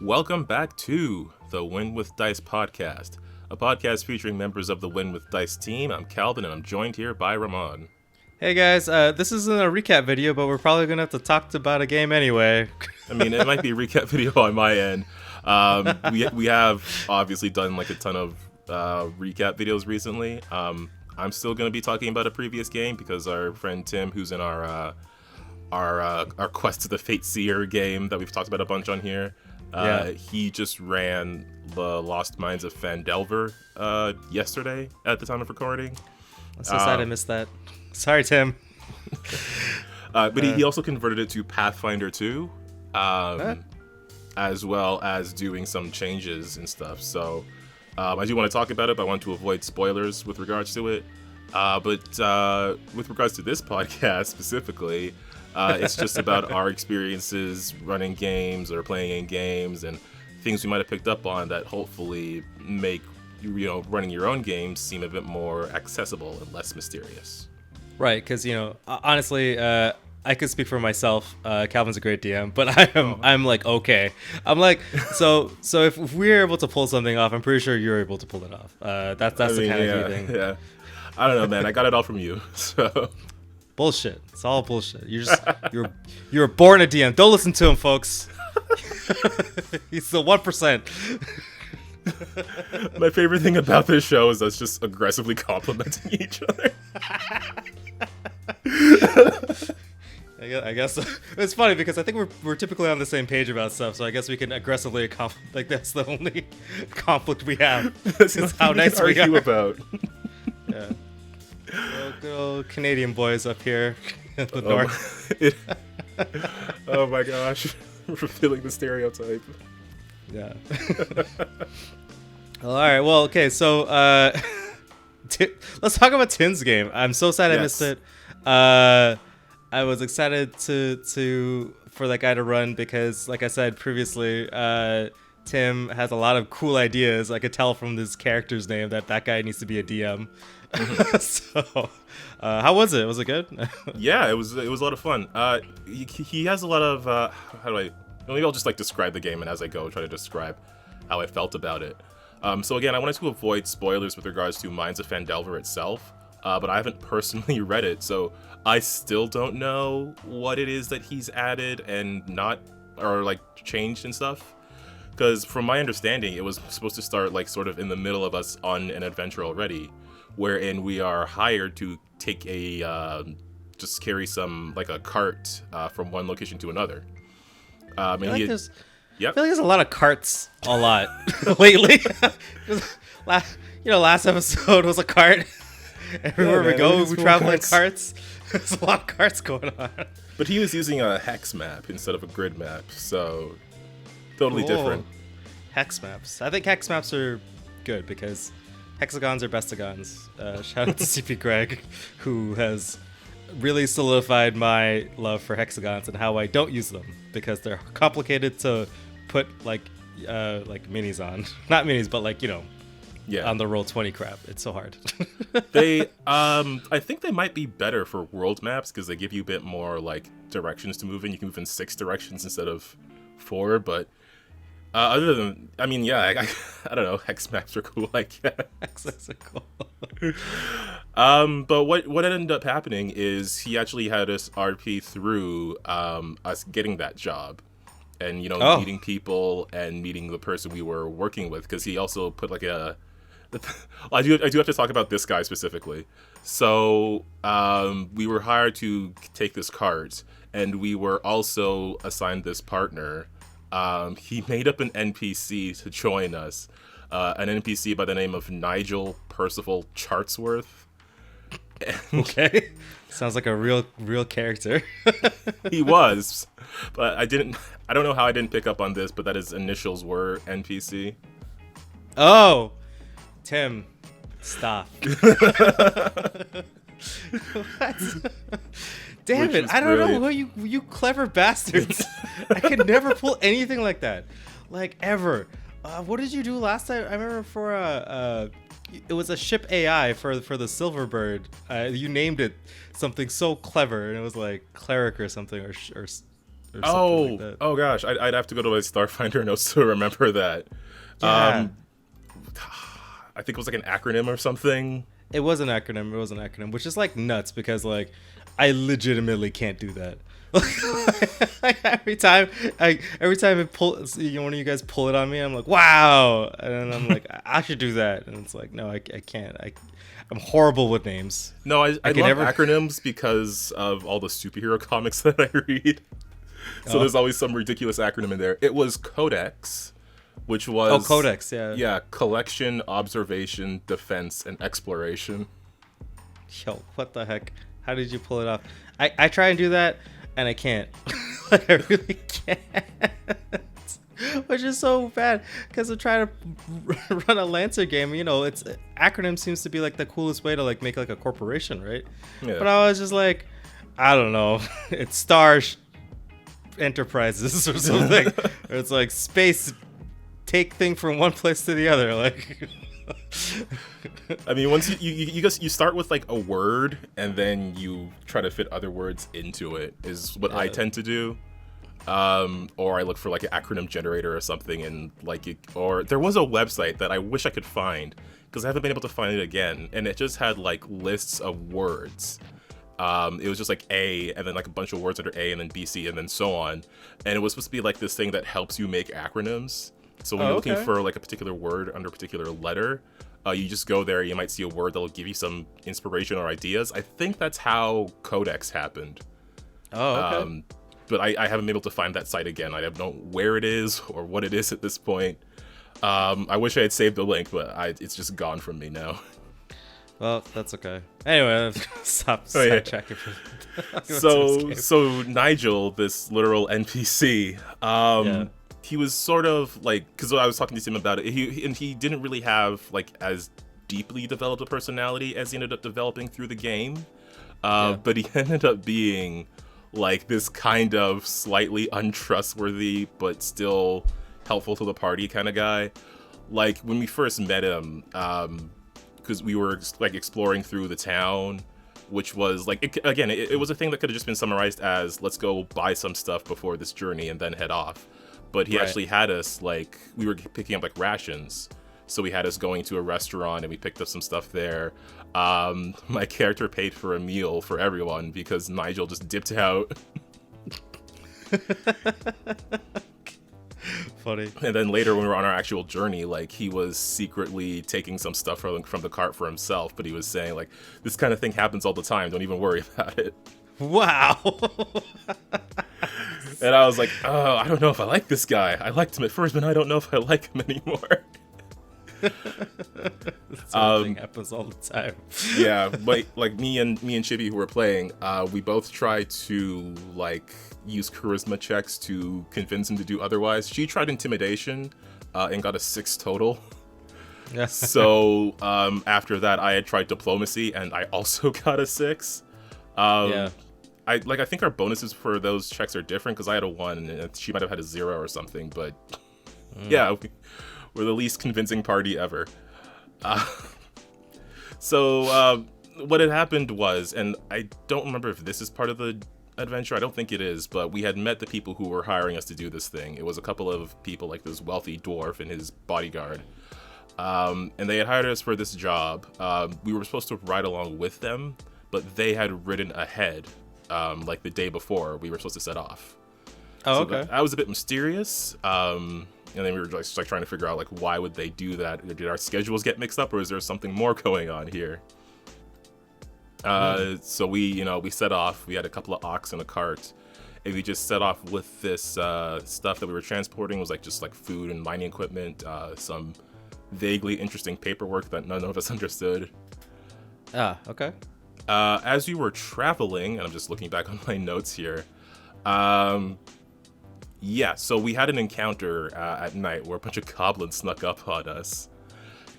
Welcome back to the Win with Dice podcast, a podcast featuring members of the Win with Dice team. I'm Calvin, and I'm joined here by Ramon. Hey guys, this isn't a recap video, but we're probably gonna have to talk about a game anyway. I mean, it might be a recap video on my end. We have obviously done like a ton of recap videos recently. I'm still gonna be talking about a previous game because our friend Tim, who's in our Quest to the Fate Seer game that we've talked about a bunch on here, he just ran the Lost Mines of Phandelver yesterday at the time of recording. I'm so sad I missed that. Sorry, Tim. But he also converted it to Pathfinder 2, as well as doing some changes and stuff. So I do want to talk about it, but I want to avoid spoilers with regards to it. But with regards to this podcast specifically, it's just about our experiences running games or playing in games and things we might have picked up on that hopefully make running your own games seem a bit more accessible and less mysterious. Right, because honestly, I could speak for myself. Calvin's a great DM, but I'm like okay. I'm like so if we're able to pull something off, I'm pretty sure you're able to pull it off. That's the kind of thing. Yeah, I don't know, man. I got it all from you. So bullshit. It's all bullshit. You're born a DM. Don't listen to him, folks. He's the 1%. My favorite thing about this show is us just aggressively complimenting each other. I guess it's funny because I think we're typically on the same page about stuff, so I guess we can aggressively like that's the only conflict we have. That's is how nice we argue are. About. Yeah, good old Canadian boys up here in the north. Oh my gosh, we're feeling the stereotype. Yeah. All right. Well, okay. So let's talk about Tim's game. I'm so sad I missed it. I was excited for that guy to run because, like I said previously, Tim has a lot of cool ideas. I could tell from his character's name that guy needs to be a DM. So, how was it? Was it good? Yeah, it was a lot of fun. He has a lot of maybe I'll just describe the game, and as I go, try to describe how I felt about it. So again, I wanted to avoid spoilers with regards to Mines of Phandelver itself, but I haven't personally read it, so I still don't know what it is that he's added and changed and stuff. Because from my understanding, it was supposed to start sort of in the middle of us on an adventure already, wherein we are hired to take just carry some a cart from one location to another. I feel like there's a lot of carts lately. Last episode was a cart. Everywhere we go, we travel in carts. There's a lot of carts going on. But he was using a hex map instead of a grid map, so totally different. Hex maps. I think hex maps are good because hexagons are bestagons. Shout out to CP Greg, who has really solidified my love for hexagons and how I don't use them because they're complicated to put minis on. Not minis, but on the Roll20 crap. It's so hard. They I think they might be better for world maps because they give you a bit more directions to move in. You can move in 6 directions instead of 4, but other than, I don't know, hex maps are cool, I guess. Hex maps are cool. But what ended up happening is he actually had us RP through us getting that job. And, meeting people and meeting the person we were working with, because he also put I do have to talk about this guy specifically. So we were hired to take this cart, and we were also assigned this partner. He made up an NPC to join us, an NPC by the name of Nigel Percival Chartsworth. Okay, sounds like a real character. He was, but I don't know how I didn't pick up on this, but that his initials were NPC. Oh, Tim, stop. Damn it, I don't know who you clever bastards. I could never pull anything like that, ever. What did you do last time? I remember for it was a ship AI for the Silverbird. You named it something so clever, and it was cleric or something, or or something Oh, like that. oh gosh, I'd have to go to my Starfinder notes to remember that. Yeah. I think it was like an acronym or something. It was an acronym. It was an acronym, which is like nuts because like I legitimately can't do that. Like, every time it one of you guys pull it on me, I'm like, wow, and then I'm like, I should do that, and it's like, no, I can't. I'm horrible with names. No, I love never... acronyms because of all the superhero comics that I read. So there's always some ridiculous acronym in there. It was Codex, which was Codex, yeah. Yeah, collection, observation, defense, and exploration. Yo, what the heck? How did you pull it off? I try and do that, and I can't. Like, I really can't. Which is so bad, because I'm trying to run a Lancer game. You know, it's acronym seems to be like the coolest way to like make like a corporation, right? Yeah. But I was just like, I don't know. It's Star Enterprises or something. Or it's like space take thing from one place to the other. Like, I mean, once you start with like a word and then you try to fit other words into it is what I tend to do. Or I look for like an acronym generator or something, and or there was a website that I wish I could find because I haven't been able to find it again, and it just had like lists of words. It was just like A and then like a bunch of words under A and then BC and then so on, and it was supposed to be like this thing that helps you make acronyms. So when you're looking for like a particular word under a particular letter, you just go there. You might see a word that'll give you some inspiration or ideas. I think that's how Codex happened. oh, okay. But I haven't been able to find that site again. I don't know where it is or what it is at this point. I wish I had saved the link, but it's just gone from me now. Well, that's okay. Anyway, stop sidetracking. So Nigel, this literal NPC, he was sort of like, because I was talking to him about it, he didn't really have like as deeply developed a personality as he ended up developing through the game. But he ended up being like this kind of slightly untrustworthy but still helpful to the party kind of guy. Like when we first met him, because we were like exploring through the town, which was like it was a thing that could have just been summarized as let's go buy some stuff before this journey and then head off. But he actually had us like, we were picking up like rations, so he had us going to a restaurant and we picked up some stuff there. My character paid for a meal for everyone because Nigel just dipped out. Funny. And then later when we were on our actual journey, like he was secretly taking some stuff from the cart for himself, but he was saying like, this kind of thing happens all the time, don't even worry about it. Wow. And I was like, oh, I don't know if I like this guy. I liked him at first, but I don't know if I like him anymore. That sort of thing happens all the time. Yeah, but like me and Chibi who were playing, we both tried to like use charisma checks to convince him to do otherwise. She tried intimidation and got a 6 total. So after that, I had tried diplomacy and I also got a 6. I think our bonuses for those checks are different because I had a 1 and she might have had a 0 or something, but yeah, we're the least convincing party ever. So what had happened was, and I don't remember if this is part of the adventure, I don't think it is, but we had met the people who were hiring us to do this thing. It was a couple of people, like this wealthy dwarf and his bodyguard, and they had hired us for this job. We were supposed to ride along with them, but they had ridden ahead like the day before we were supposed to set off. Oh, so okay. That was a bit mysterious. And then we were just like trying to figure out like why would they do that? Did our schedules get mixed up, or is there something more going on here? So we set off. We had a couple of ox and a cart, and we just set off with this stuff that we were transporting. It was like just like food and mining equipment, some vaguely interesting paperwork that none of us understood. Okay. As we were traveling, and I'm just looking back on my notes here. So we had an encounter at night where a bunch of goblins snuck up on us.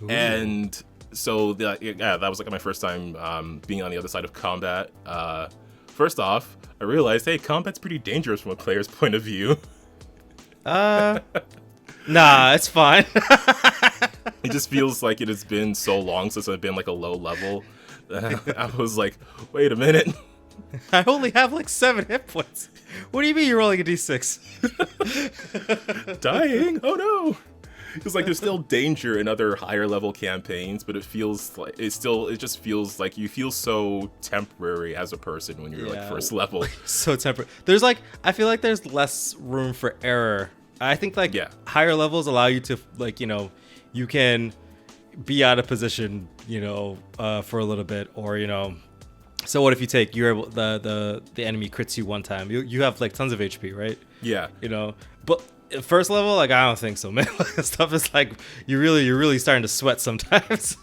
Ooh. And so that was like my first time being on the other side of combat. First off, I realized, hey, combat's pretty dangerous from a player's point of view. Nah, it's fine. It just feels like it has been so long since I've been like a low level. I was like, wait a minute. I only have like 7 hit points. What do you mean you're rolling a d6? Dying? Oh no! It's like there's still danger in other higher level campaigns, but it feels like it just feels like you feel so temporary as a person when you're like first level. So temporary. There's like, I feel like there's less room for error. I think like higher levels allow you to like, you know, you can be out of position, you know, for a little bit, or, you know, so what if you take, you're able, the enemy crits you one time, you have like tons of HP, right? Yeah. You know, but first level, like, I don't think so, man. Stuff is like, you're really starting to sweat sometimes.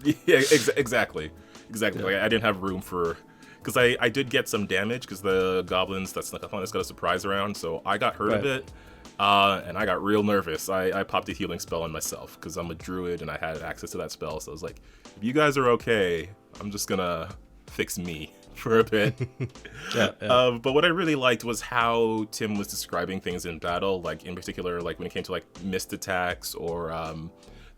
Yeah, exactly. Yeah. Like, I didn't have room for, because I did get some damage because the goblins that snuck up on us got a surprise round, so I got hurt a bit. And I got real nervous. I popped a healing spell on myself because I'm a druid and I had access to that spell. So I was like, if you guys are okay, I'm just gonna fix me for a bit. But what I really liked was how Tim was describing things in battle, like in particular, like when it came to like missed attacks, or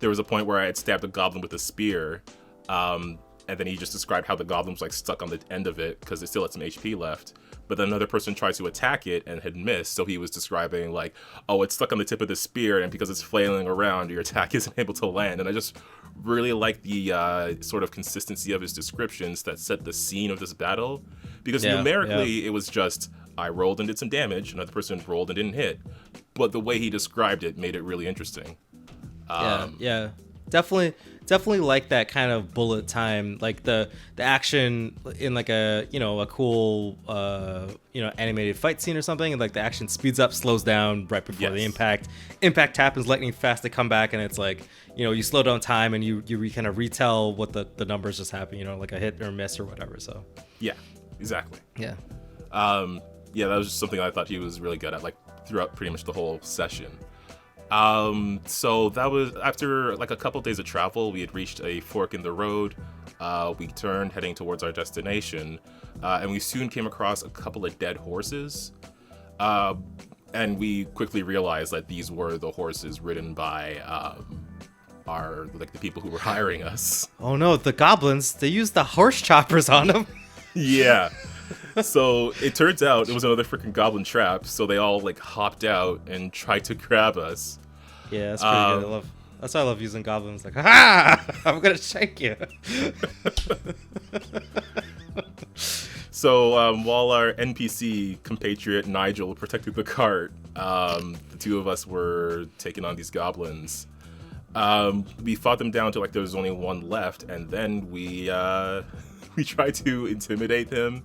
there was a point where I had stabbed a goblin with a spear, and then he just described how the goblin was like stuck on the end of it because it still had some HP left. But then another person tried to attack it and had missed, so he was describing like, oh, it's stuck on the tip of the spear, and because it's flailing around, your attack isn't able to land. And I just really like the sort of consistency of his descriptions that set the scene of this battle, because numerically it was just, I rolled and did some damage, another person rolled and didn't hit, but the way he described it made it really interesting. Definitely like that kind of bullet time, like the action in like a, you know, a cool you know, animated fight scene or something, and like the action speeds up, slows down right before the impact happens lightning fast to come back, and it's like, you know, you slow down time and you kind of retell what the numbers just happened, you know, like a hit or miss or whatever. So exactly. That was just something I thought he was really good at, like throughout pretty much the whole session. So that was after like a couple days of travel. We had reached a fork in the road. We turned heading towards our destination, and we soon came across a couple of dead horses. And we quickly realized that these were the horses ridden by the people who were hiring us. Oh no, the goblins! They used the horse choppers on them. Yeah. So it turns out it was another freaking goblin trap, so they all like hopped out and tried to grab us. Yeah, that's pretty good. That's why I love using goblins. Like, ha! I'm gonna shake you. So while our NPC compatriot Nigel protected the cart, the two of us were taking on these goblins. We fought them down to like there was only one left, and then we tried to intimidate him.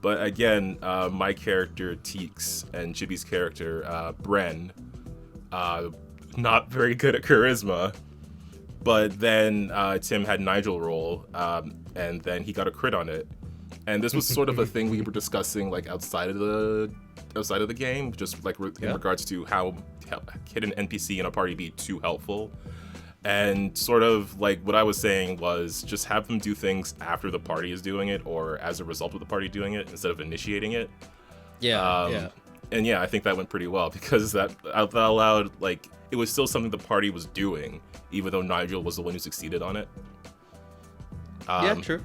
But again, my character Teeks and Chibi's character Bren, not very good at charisma. But then Tim had Nigel roll, and then he got a crit on it. And this was sort of a thing we were discussing like outside of the game, just like in regards to how can an NPC in a party be too helpful. And sort of like what I was saying was just have them do things after the party is doing it, or as a result of the party doing it, instead of initiating it. And I think that went pretty well, because that allowed, like, it was still something the party was doing, even though Nigel was the one who succeeded on it. True.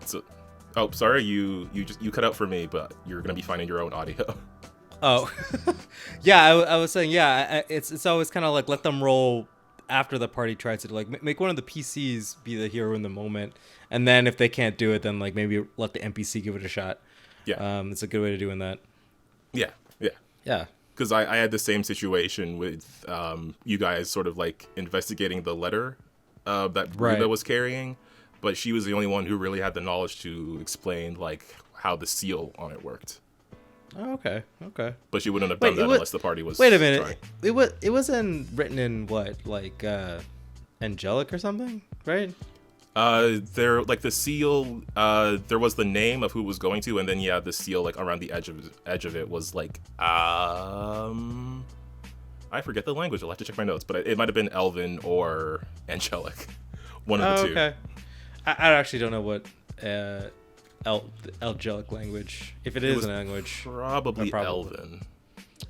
So, oh, sorry, you cut out for me, but you're gonna be finding your own audio. Oh, yeah. I was saying, it's always kind of like let them roll after the party tries to, like, make one of the PCs be the hero in the moment, and then if they can't do it, then like maybe let the NPC give it a shot. It's a good way to doing that. Yeah. Because I had the same situation with you guys sort of like investigating the letter that Reba was carrying, but she was the only one who really had the knowledge to explain like how the seal on it worked. Oh, okay. But she wouldn't have done that unless the party was. Wait a minute. Trying. It wasn't written in what, like angelic or something, right? There, like the seal. There was the name of who it was going to, and then the seal like around the edge of it was like I forget the language. I'll have to check my notes, but it might have been Elven or angelic. One of the two. Okay. I actually don't know what angelic language. If it is a language, probably Elven.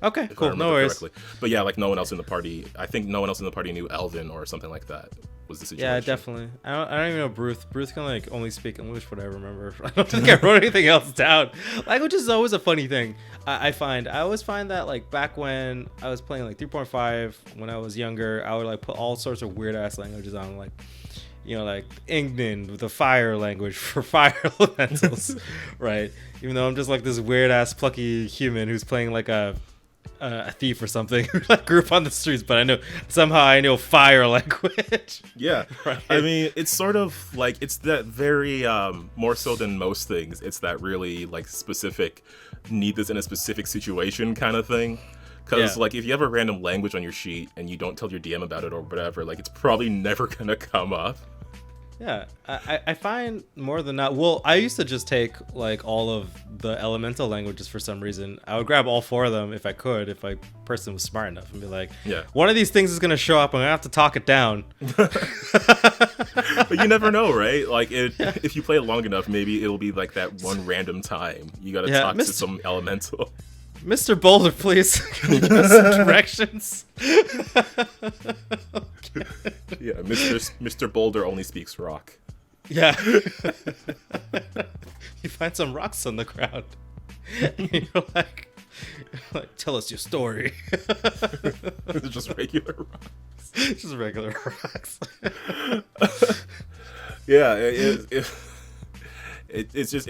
Okay, cool. No worries. Correctly. But yeah, like no one else in the party. I think no one else in the party knew Elven or something like that. was the situation. Yeah, definitely. I don't even know Bruce. Bruce can like only speak English, what I remember. I don't think I wrote anything else down. Language is always a funny thing. I always find that like back when I was playing like 3.5 when I was younger, I would like put all sorts of weird ass languages on, like, you know, like England with the fire language for fire elementals, right? Even though I'm just like this weird ass plucky human who's playing like a thief or something who like grew up on the streets, but I know fire language. Yeah, right. I mean, it's sort of like, it's that very more so than most things, it's that really like specific, need this in a specific situation kind of thing. Because like if you have a random language on your sheet and you don't tell your DM about it or whatever, like it's probably never gonna come up. Yeah, I find more than not. Well, I used to just take like all of the elemental languages for some reason. I would grab all 4 of them if I could, if a person was smart enough, and be like, yeah, one of these things is gonna show up. I'm gonna have to talk it down. But you never know, right? Like if you play it long enough, maybe it'll be like that one random time you gotta talk to some elemental. Mr. Boulder, please. Can you give us some directions? Okay. Yeah, Mr. Boulder only speaks rock. Yeah. You find some rocks on the ground. And you're like, tell us your story. Just regular rocks. Just regular rocks. Yeah, it's just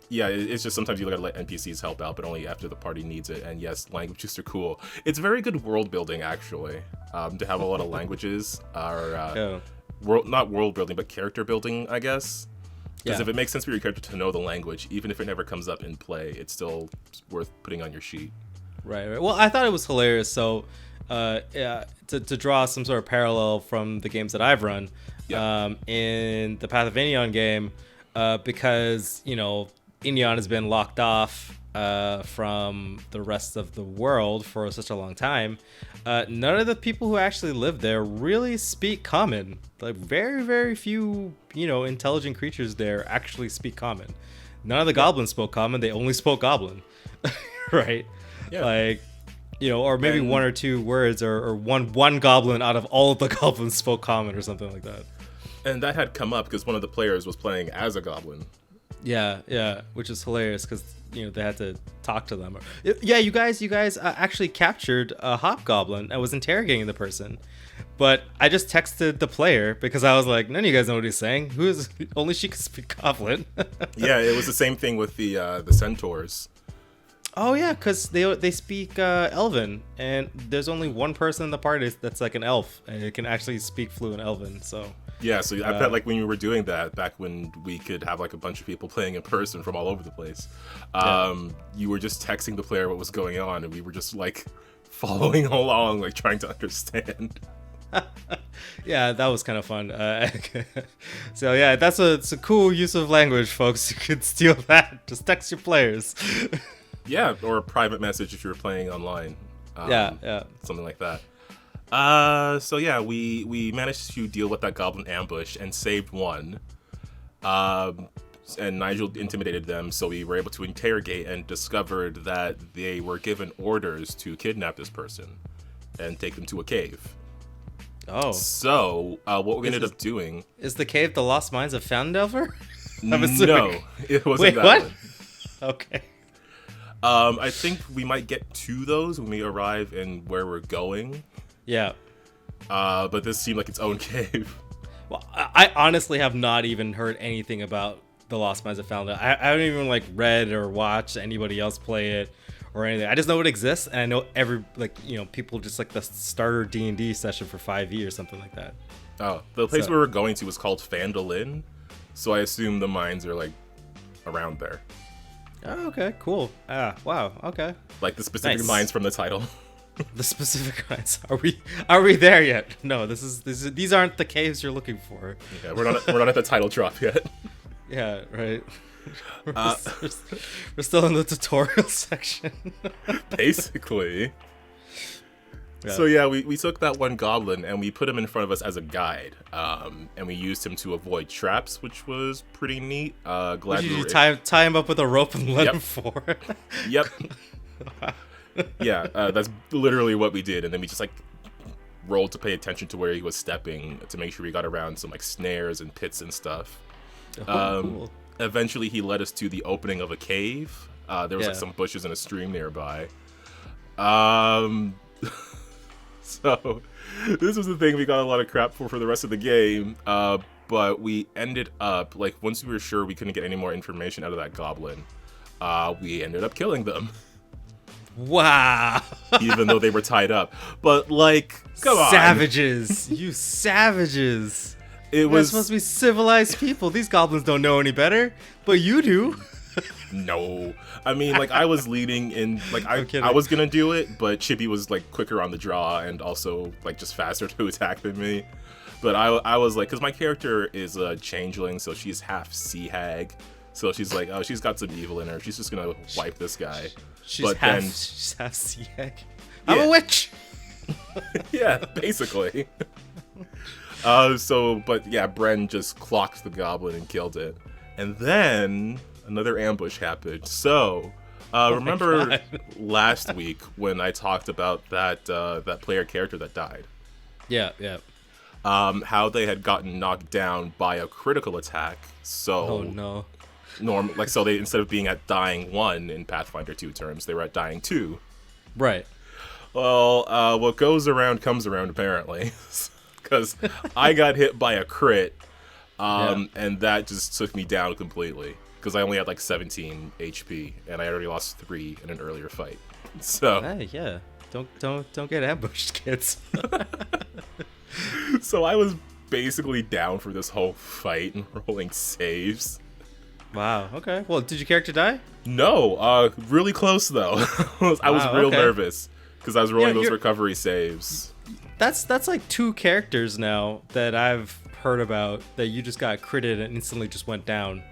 yeah, it's just sometimes you gotta let NPCs help out, but only after the party needs it. And yes, languages are cool. It's very good world building, actually, to have a lot of languages. Not world building, but character building, I guess. Because if it makes sense for your character to know the language, even if it never comes up in play, it's still worth putting on your sheet. Right. Well, I thought it was hilarious. So, to draw some sort of parallel from the games that I've run, in the Path of Inion game, because, you know, Inion has been locked off from the rest of the world for such a long time. None of the people who actually live there really speak common. Like very, very few, you know, intelligent creatures there actually speak common. None of the goblins spoke common. They only spoke goblin, right? Yeah. Like, you know, or maybe 1 or 2 words, or one goblin out of all of the goblins spoke common or something like that. And that had come up because one of the players was playing as a goblin. Yeah, which is hilarious because, you know, they had to talk to them. Yeah, you guys actually captured a hobgoblin. I was interrogating the person, but I just texted the player because I was like, none of you guys know what he's saying. Only she can speak goblin. Yeah, it was the same thing with the centaurs. Oh yeah, because they speak Elven, and there's only one person in the party that's like an elf, and it can actually speak fluent Elven. So yeah, so I bet like when you were doing that back when we could have like a bunch of people playing in person from all over the place, you were just texting the player what was going on, and we were just like following along, like trying to understand. Yeah, that was kind of fun. So yeah, it's a cool use of language, folks. You could steal that. Just text your players. Yeah, or a private message if you were playing online. Yeah. Something like that. So yeah, we managed to deal with that Goblin Ambush and saved one. And Nigel intimidated them, so we were able to interrogate and discovered that they were given orders to kidnap this person and take them to a cave. Oh. So, what we ended up doing... Is the cave the Lost Mines of Phandelver? No, it wasn't. Wait, that what? one. Okay. I think we might get to those when we arrive in where we're going. Yeah. But this seemed like its own cave. Well, I honestly have not even heard anything about the Lost Mines of Phandelver. I haven't even like read or watched anybody else play it or anything. I just know it exists, and I know people just like the starter D&D session for 5e or something like that. Oh, the place we were going to was called Phandelin, so I assume the mines are like around there. Oh, okay, cool. Wow, okay. Like the specific mines from the title. The specific mines. Are we there yet? No, these aren't the caves you're looking for. Yeah, we're not at the title drop yet. Yeah, right. We're still in the tutorial section. Basically. Yeah. So yeah, we took that one goblin and we put him in front of us as a guide, and we used him to avoid traps, which was pretty neat. Glad you tie him up with a rope and let him forward. Yep. Yeah, that's literally what we did, and then we just like rolled to pay attention to where he was stepping to make sure we got around some like snares and pits and stuff. Cool. Eventually, he led us to the opening of a cave. There was like Yeah. some bushes and a stream nearby. So this was the thing we got a lot of crap for the rest of the game. But we ended up, like, once we were sure we couldn't get any more information out of that goblin, we ended up killing them. Wow. Even though they were tied up. But, like, come on. Savages. You savages. It We're was... supposed to be civilized people. These goblins don't know any better, but you do. No. I mean, like, I was leading in, like, kidding. I was gonna do it, but Chippy was, like, quicker on the draw and also, like, just faster to attack than me. But I was like, because my character is a changeling, so she's half sea hag. So she's like, oh, she's got some evil in her. She's just gonna wipe this guy. She's half sea hag. Yeah. I'm a witch. Yeah, basically. But yeah, Bren just clocked the goblin and killed it. And then another ambush happened. So, remember last week when I talked about that player character that died? Yeah, yeah. How they had gotten knocked down by a critical attack. So, Oh no. So they, instead of being at dying 1 in Pathfinder 2 terms, they were at dying 2. Right. Well, what goes around comes around, apparently. Because I got hit by a crit, and that just took me down completely. Because I only had like 17 HP, and I already lost 3 in an earlier fight. So, Hey, yeah. Don't get ambushed, kids. so I was basically down for this whole fight and rolling saves. Wow. Okay. Well, did your character die? No, really close though. I was real okay. nervous because I was rolling those you're- recovery saves. That's like 2 characters now that I've heard about that you just got critted and instantly just went down.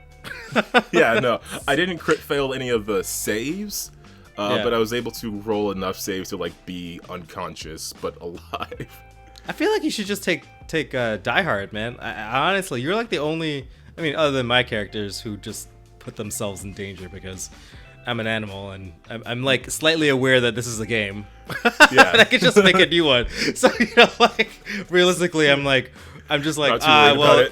Yeah, no, I didn't crit fail any of the saves, Yeah. but I was able to roll enough saves to like be unconscious but alive. I feel like you should just take Die Hard, man. I honestly, you're like the only, I mean, other than my characters who just put themselves in danger because I'm an animal and I'm like slightly aware that this is a game. Yeah. And I could just make a new one. So, like, realistically, I'm just like, Not too worried about it.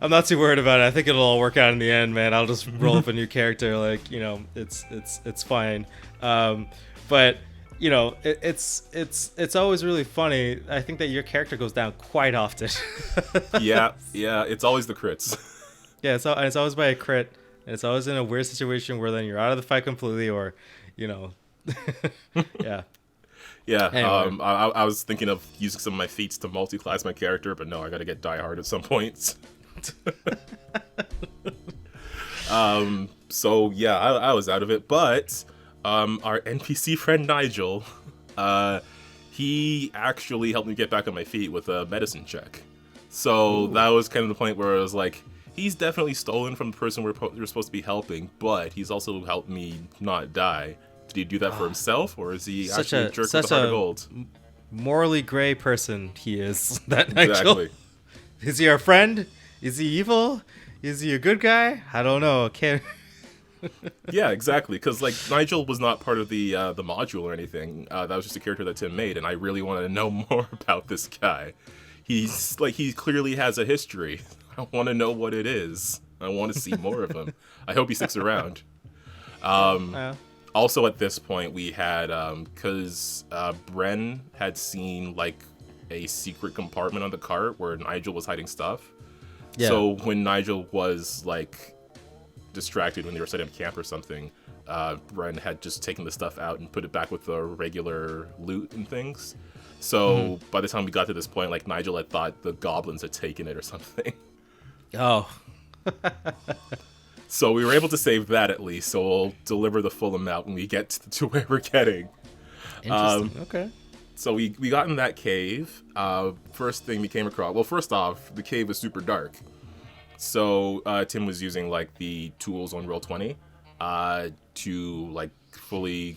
I'm not too worried about it. I think it'll all work out in the end, man. I'll just roll up a new character. Like, it's fine. But it's always really funny. I think that your character goes down quite often. Yeah, it's always the crits. Yeah, it's always by a crit, and it's always in a weird situation where then you're out of the fight completely, or, yeah. Yeah, Anyway. I was thinking of using some of my feats to multi-class my character, but no, I gotta get Die Hard at some points. So yeah, I was out of it, but our NPC friend Nigel, he actually helped me get back on my feet with a medicine check. So that was kind of the point where I was like, he's definitely stolen from the person we're supposed to be helping, but he's also helped me not die. Did he do that for himself, or is he actually a jerk with a heart of gold? Morally gray person he is. That Nigel. Exactly. Is he our friend? Is he evil? Is he a good guy? I don't know. Can't. Yeah, exactly. Because like Nigel was not part of the module or anything. That was just a character that Tim made, and I really wanted to know more about this guy. He's like, he clearly has a history. I want to know what it is. I want to see more of him. I hope he sticks around. Also, at this point, we had because Bren had seen like a secret compartment on the cart where Nigel was hiding stuff. Yeah. So when Nigel was like distracted when they were setting up camp or something, Bren had just taken the stuff out and put it back with the regular loot and things. So by the time we got to this point, like Nigel had thought the goblins had taken it or something. Oh. So we were able to save that at least. So we'll deliver the full amount when we get to where we're getting. Interesting. Okay. So we got in that cave. First thing we came across. Well, first off, the cave was super dark. So Tim was using like the tools on Roll20 to like fully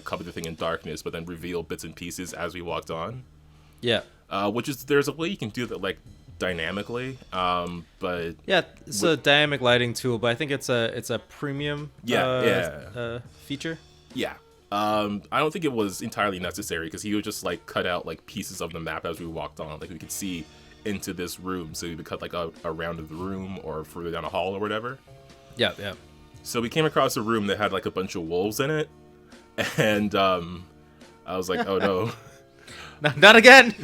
cover the thing in darkness, but then reveal bits and pieces as we walked on. Yeah. Which is, there's a way you can do that like dynamically, but Yeah, it's a dynamic lighting tool, but I think it's a premium Yeah. feature. yeah. I don't think it was entirely necessary because he would just like cut out like pieces of the map as we walked on. Like we could see into this room, so we would cut like a round of the room or further down a hall or whatever. Yeah, yeah. So we came across a room that had like a bunch of wolves in it, and I was like, oh no. Not again.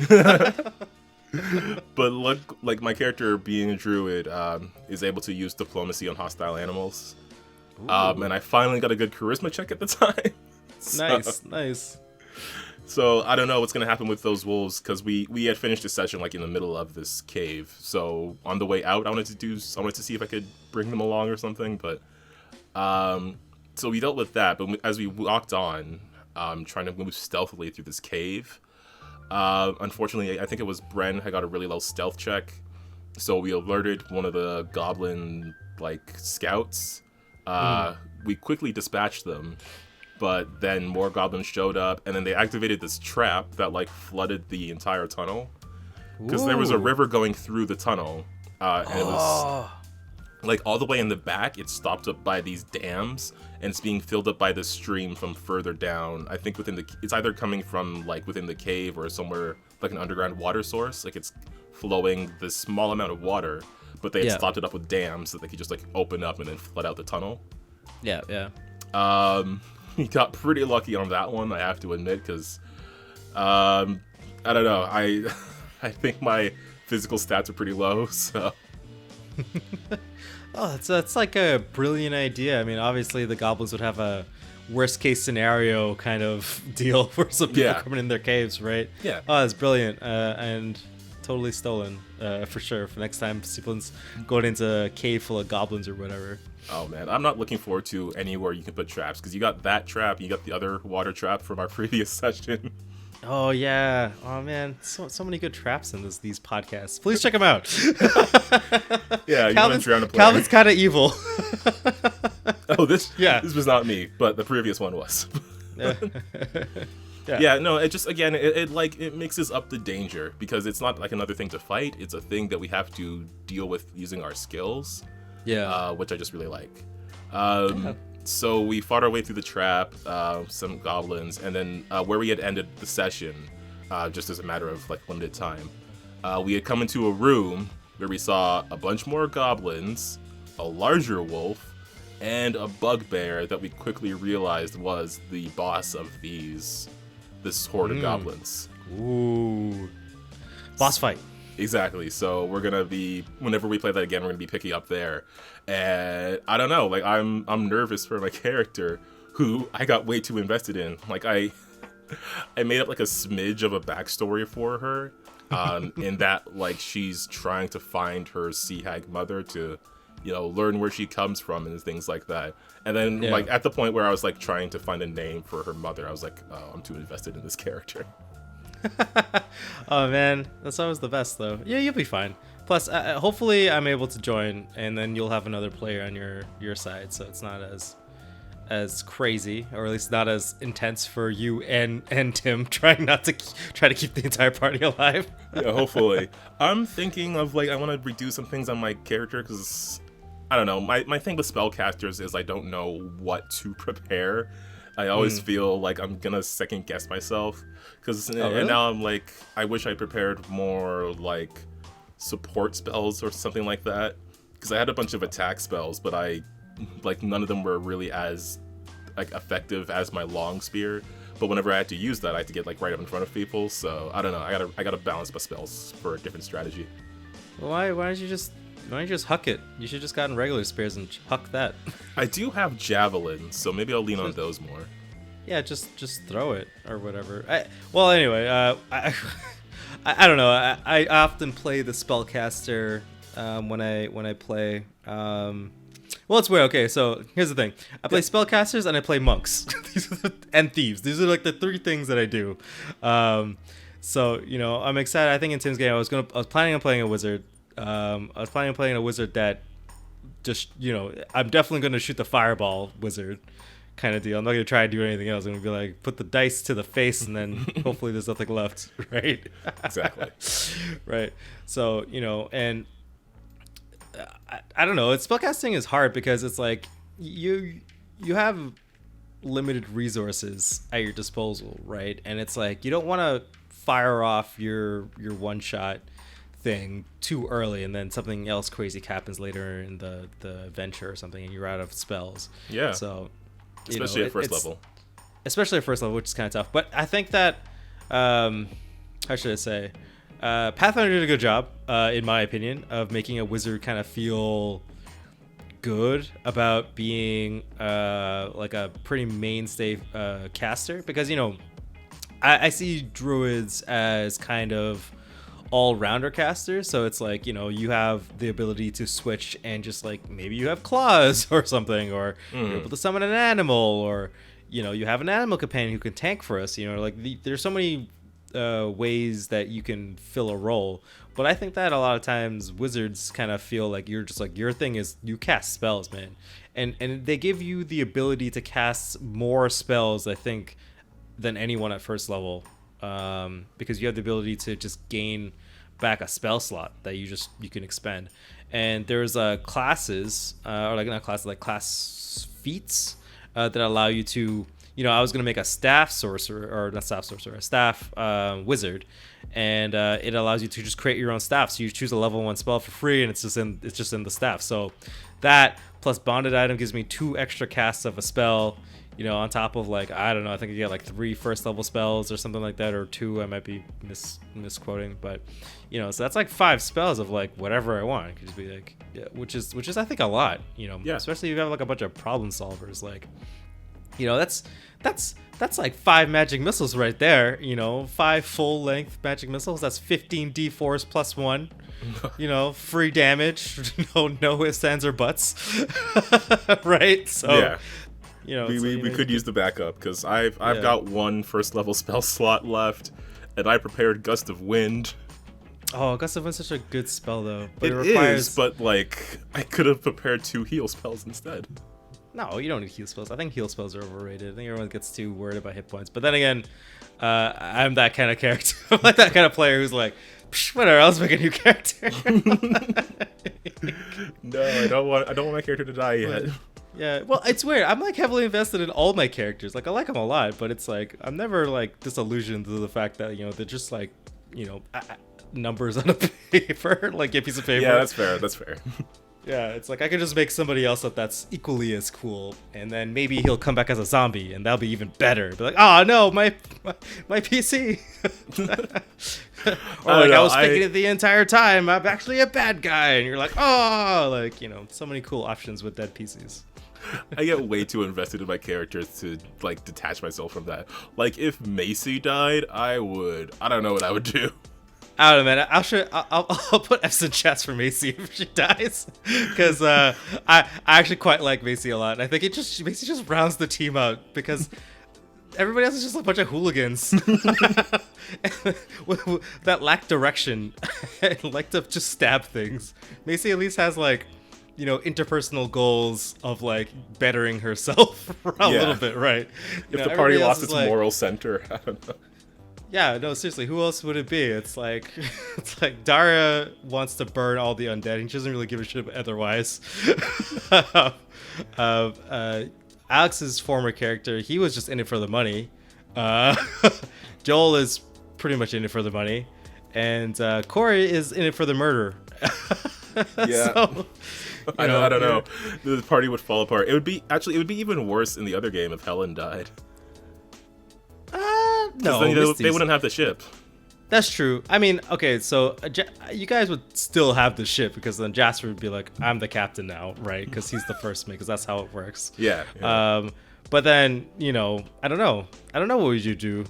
But look, like my character being a druid is able to use diplomacy on hostile animals. And I finally got a good charisma check at the time. Nice. So I don't know what's gonna happen with those wolves because we had finished the session like in the middle of this cave. So on the way out, I wanted to see if I could bring them along or something. But so we dealt with that. But as we walked on, trying to move stealthily through this cave, unfortunately, I think it was Bren had got a really low stealth check. So we alerted one of the goblin like scouts. We quickly dispatched them. But then more goblins showed up, and then they activated this trap that like flooded the entire tunnel. Because there was a river going through the tunnel, and it was like all the way in the back. It's stopped up by these dams, and it's being filled up by the stream from further down. I think it's either coming from like within the cave or somewhere like an underground water source. Like it's flowing this small amount of water, but they had stopped it up with dams so they could just like open up and then flood out the tunnel. Yeah. We got pretty lucky on that one, I have to admit, because I don't know. I think my physical stats are pretty low, so. Oh, that's like a brilliant idea. I mean, obviously the goblins would have a worst case scenario kind of deal for some people coming in their caves, right? Yeah. Oh, that's brilliant, and totally stolen for sure. For next time, someone's going into a cave full of goblins or whatever. Oh man, I'm not looking forward to anywhere you can put traps because you got that trap, you got the other water trap from our previous session. Oh yeah, oh man, so many good traps in these podcasts. Please check them out. Yeah, you want to drown a player. Calvin's kind of evil. Oh, this was not me, but the previous one was. Yeah, no, it just again it mixes up the danger because it's not like another thing to fight. It's a thing that we have to deal with using our skills. Yeah, which I just really like. So we fought our way through the trap, some goblins, and then where we had ended the session, just as a matter of like limited time, we had come into a room where we saw a bunch more goblins, a larger wolf, and a bugbear that we quickly realized was the boss of this horde of goblins. Ooh, boss fight. Exactly. So we're gonna be, whenever we play that again, we're gonna be picking up there. And I don't know, like I'm nervous for my character, who I got way too invested in. Like I made up like a smidge of a backstory for her, in that like she's trying to find her sea hag mother to, learn where she comes from and things like that. And then like at the point where I was like trying to find a name for her mother, I was like, oh, I'm too invested in this character. Oh man, that's always the best though. Yeah, you'll be fine. Plus, hopefully I'm able to join, and then you'll have another player on your side, so it's not as crazy, or at least not as intense for you and Tim trying to keep the entire party alive. Yeah, hopefully. I'm thinking of like I want to redo some things on my character because I don't know. My thing with spellcasters is I don't know what to prepare. I always feel like I'm gonna second guess myself because and now I'm like I wish I prepared more like support spells or something like that because I had a bunch of attack spells, but none of them were really as like effective as my long spear. But whenever I had to use that, I had to get like right up in front of people. So I don't know. I gotta balance my spells for a different strategy. Why don't you just huck it? You should just gotten regular spears and huck that. I do have javelins, so maybe I'll lean on those more. Yeah, just throw it or whatever. Anyway, I don't know. I often play the spellcaster when I play. Well, it's weird. Okay, so here's the thing. I play spellcasters and I play monks and thieves. These are like the three things that I do. So I'm excited. I think in Tim's game I was planning on playing a wizard. I was planning on playing a wizard that just I'm definitely going to shoot the fireball wizard kind of deal. I'm not going to try to do anything else. I'm going to be like put the dice to the face and then hopefully there's nothing left, right? Exactly. Right. So and I don't know. Spellcasting is hard because it's like you have limited resources at your disposal, right? And it's like you don't want to fire off your one shot thing too early, and then something else crazy happens later in the adventure or something, and you're out of spells. Yeah. So, especially at first level. Especially at first level, which is kind of tough. But I think that, how should I say, Pathfinder did a good job, in my opinion, of making a wizard kind of feel good about being like a pretty mainstay caster, because I see druids as kind of all-rounder casters, so it's like you have the ability to switch and just like maybe you have claws or something, or you're able to summon an animal, or you have an animal companion who can tank for us. There's so many ways that you can fill a role. But I think that a lot of times wizards kind of feel like you're just like, your thing is you cast spells, man, and they give you the ability to cast more spells, I think, than anyone at first level, because you have the ability to just gain back a spell slot that you can expend. And there's classes, or like not classes, like class feats that allow you to, I was gonna make a staff sorcerer, or not staff sorcerer, a staff wizard, and it allows you to just create your own staff. So you choose a level 1 spell for free, and it's just in the staff. So that plus bonded item gives me 2 extra casts of a spell. On top of like, I don't know, I think you get like 3 first level spells or something like that, or 2. I might be misquoting, but so that's like 5 spells of like whatever I want. It could just be like, yeah, which is I think a lot. Yeah. Especially if you have like a bunch of problem solvers, like. That's like 5 magic missiles right there. 5 full length magic missiles. That's 15 d4s plus 1. Free damage. No ifs, ands, or buts. Right. So yeah. We could use the backup, because I've got 1 first level spell slot left, and I prepared Gust of Wind. Oh, Gust of Wind's such a good spell though. But it requires... but like I could have prepared 2 heal spells instead. No, you don't need heal spells. I think heal spells are overrated. I think everyone gets too worried about hit points. But then again, I'm that kind of character. I'm like that kind of player who's like, whatever, I'll just make a new character. No, I don't want my character to die yet. Yeah, well, it's weird. I'm like heavily invested in all my characters. Like I like them a lot, but it's like I'm never like disillusioned to the fact that they're just like numbers on a paper, like a piece of paper. Yeah, that's fair. That's fair. Yeah, it's like I could just make somebody else that's equally as cool, and then maybe he'll come back as a zombie, and that'll be even better. Be like, oh no, my PC. Or like I was thinking it the entire time. I'm actually a bad guy, and you're like, oh, like so many cool options with dead PCs. I get way too invested in my characters to like detach myself from that. Like if Macy died, I don't know what I would do. I don't know, man. I'll put F's in chats for Macy if she dies, because I actually quite like Macy a lot. And I think Macy just rounds the team out, because everybody else is just a bunch of hooligans that lack direction and like to just stab things. Macy at least has like interpersonal goals of like bettering herself a little bit, right? If the party lost its moral center, I don't know. Yeah, no, seriously, who else would it be? It's like Daria wants to burn all the undead, and she doesn't really give a shit otherwise. Alex's former character, he was just in it for the money. Joel is pretty much in it for the money, and Corey is in it for the murder. Yeah. So, I don't know. The party would fall apart. It would be even worse in the other game if Helen died. No, they wouldn't have the ship. That's true. I mean, okay, so you guys would still have the ship, because then Jasper would be like, I'm the captain now, right? Because he's the first mate, because that's how it works. Yeah. But then, I don't know. What would you do?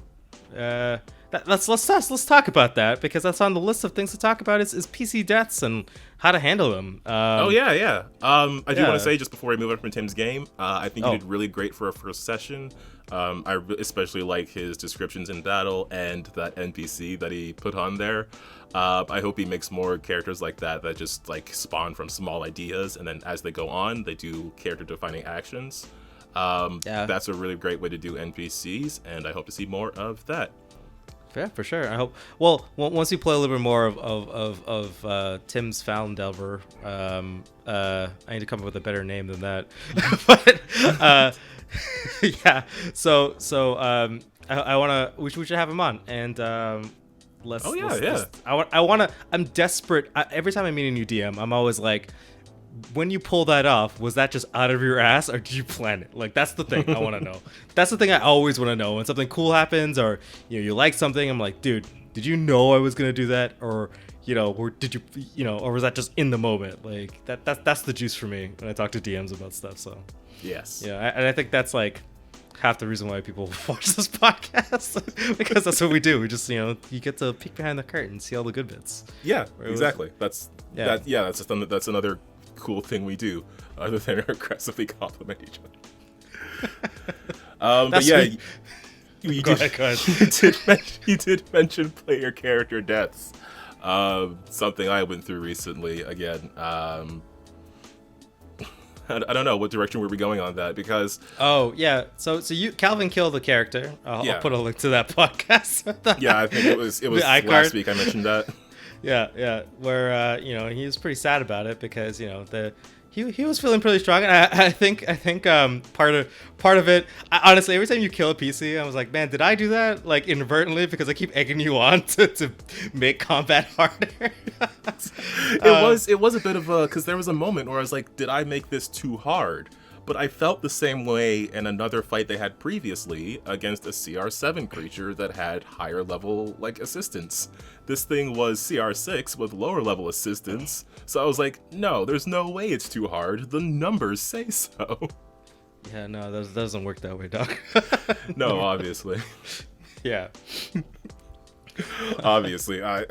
Let's talk about that, because that's on the list of things to talk about is PC deaths and how to handle them. I do want to say, just before we move on from Tim's game, I think he did really great for a first session. I especially like his descriptions in battle and that NPC that he put on there. I hope he makes more characters like that just like spawn from small ideas, and then as they go on, they do character defining actions. That's a really great way to do NPCs, and I hope to see more of that. Yeah, for sure. I hope. Well, once you play a little bit more of Tim's Phandelver, I need to come up with a better name than that. But Yeah. I wanna. We should have him on, and let's. Oh, yeah, let's, yeah. let's- I wanna. I'm desperate. Every time I meet a new DM, I'm always like, when you pull that off, was that just out of your ass, or did you plan it? Like, that's the thing I want to know. That's the thing I always want to know. When something cool happens, or you like something, I'm like, dude, did you know I was gonna do that, or or did you, or was that just in the moment? Like that's the juice for me when I talk to DMs about stuff. So Yes. yeah, and I think that's like half the reason why people watch this podcast because that's what we do. We just you get to peek behind the curtain, see all the good bits. Yeah, exactly. That's that's another cool thing we do, other than aggressively compliment each other. But yeah, you did mention player character deaths. Something I went through recently. Again, I don't know what direction were we going on that, because oh yeah, so Calvin killed the character. I'll put a link to that podcast. Yeah, I think it was last week I mentioned that. Yeah, where he was pretty sad about it because he was feeling pretty strong, and I think part of it, honestly, every time you kill a PC, I was like, man, did I do that like inadvertently because I keep egging you on to make combat harder? It was a bit of a, because there was a moment where I was like, did I make this too hard? But I felt the same way in another fight they had previously against a CR7 creature that had higher level assistance. This thing was CR6 with lower level assistance, so I was like, no, there's no way it's too hard. The numbers say so. Yeah, no, that doesn't work that way, Doc. No, obviously. Yeah. Obviously, I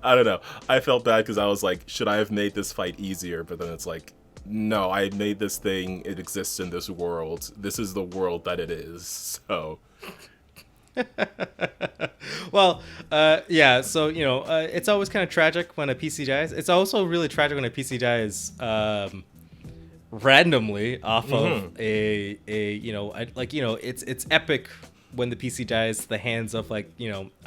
don't know. I felt bad because I was like, should I have made this fight easier? But then it's like, no, I made this thing. It exists in this world. This is the world that it is. So. Well, yeah. So it's always kind of tragic when a PC dies. It's also really tragic when a PC dies randomly off of it's epic when the PC dies at the hands of a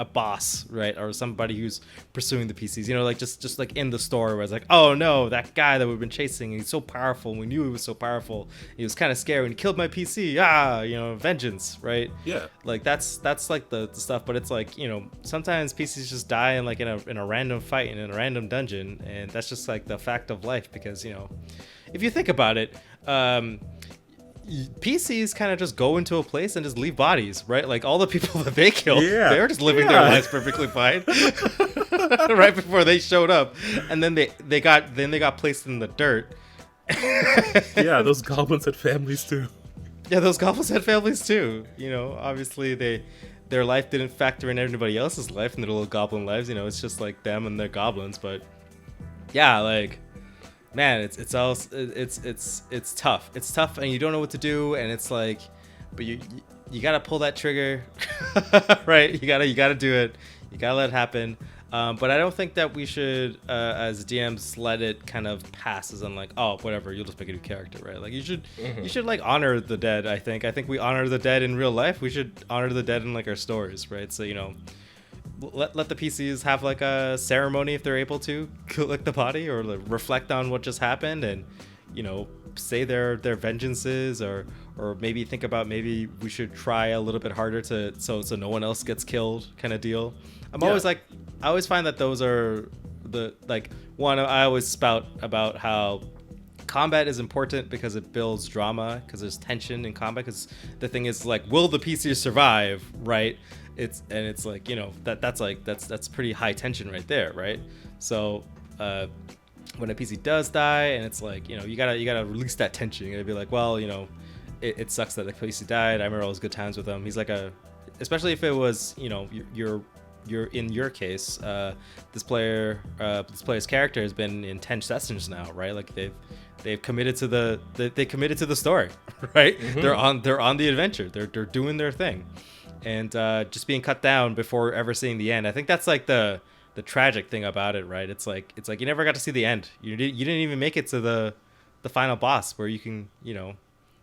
boss, right, or somebody who's pursuing the PCs. Just like in the story where it's like, oh no, that guy that we've been chasing, he's so powerful. And we knew he was so powerful. He was kind of scary and he killed my PC. Vengeance, right? Yeah. Like that's like the stuff. But it's like sometimes PCs just die in in a random fight in a random dungeon, and that's just like the fact of life because if you think about it. PCs kind of just go into a place and just leave bodies, right? Like all the people that they killed, they were just living their lives perfectly fine, right before they showed up, and then they got placed in the dirt. Yeah, those goblins had families too. Yeah, those goblins had families too. Obviously their life didn't factor in anybody else's life and their little goblin lives. It's just like them and their goblins. But yeah, like. Man, it's tough. It's tough, and you don't know what to do, and it's like, but you gotta pull that trigger, right? You gotta do it. You gotta let it happen. But I don't think that we should, as DMs, let it kind of pass as on like, oh, whatever, you'll just make a new character, right? Like you should like honor the dead. I think we honor the dead in real life. We should honor the dead in our stories, right? So let the PCs have a ceremony if they're able to collect the body or reflect on what just happened and say their vengeances or maybe think about maybe we should try a little bit harder so no one else gets killed kind of deal. I always find that those are I always spout about how combat is important because it builds drama because there's tension in combat because the thing is will the PC survive, right? That's pretty high tension right there, right? So when a PC does die and it's you gotta release that tension. You gotta be like, well, it sucks that the PC died. I remember all those good times with him. He's especially if it was you're in your case, this player's character has been in 10 sessions now, right? Like they've committed to the story, right? Mm-hmm. They're on the adventure. They're doing their thing. And just being cut down before ever seeing the end. I think that's the tragic thing about it, right? It's like you never got to see the end. You didn't even make it to the final boss where you can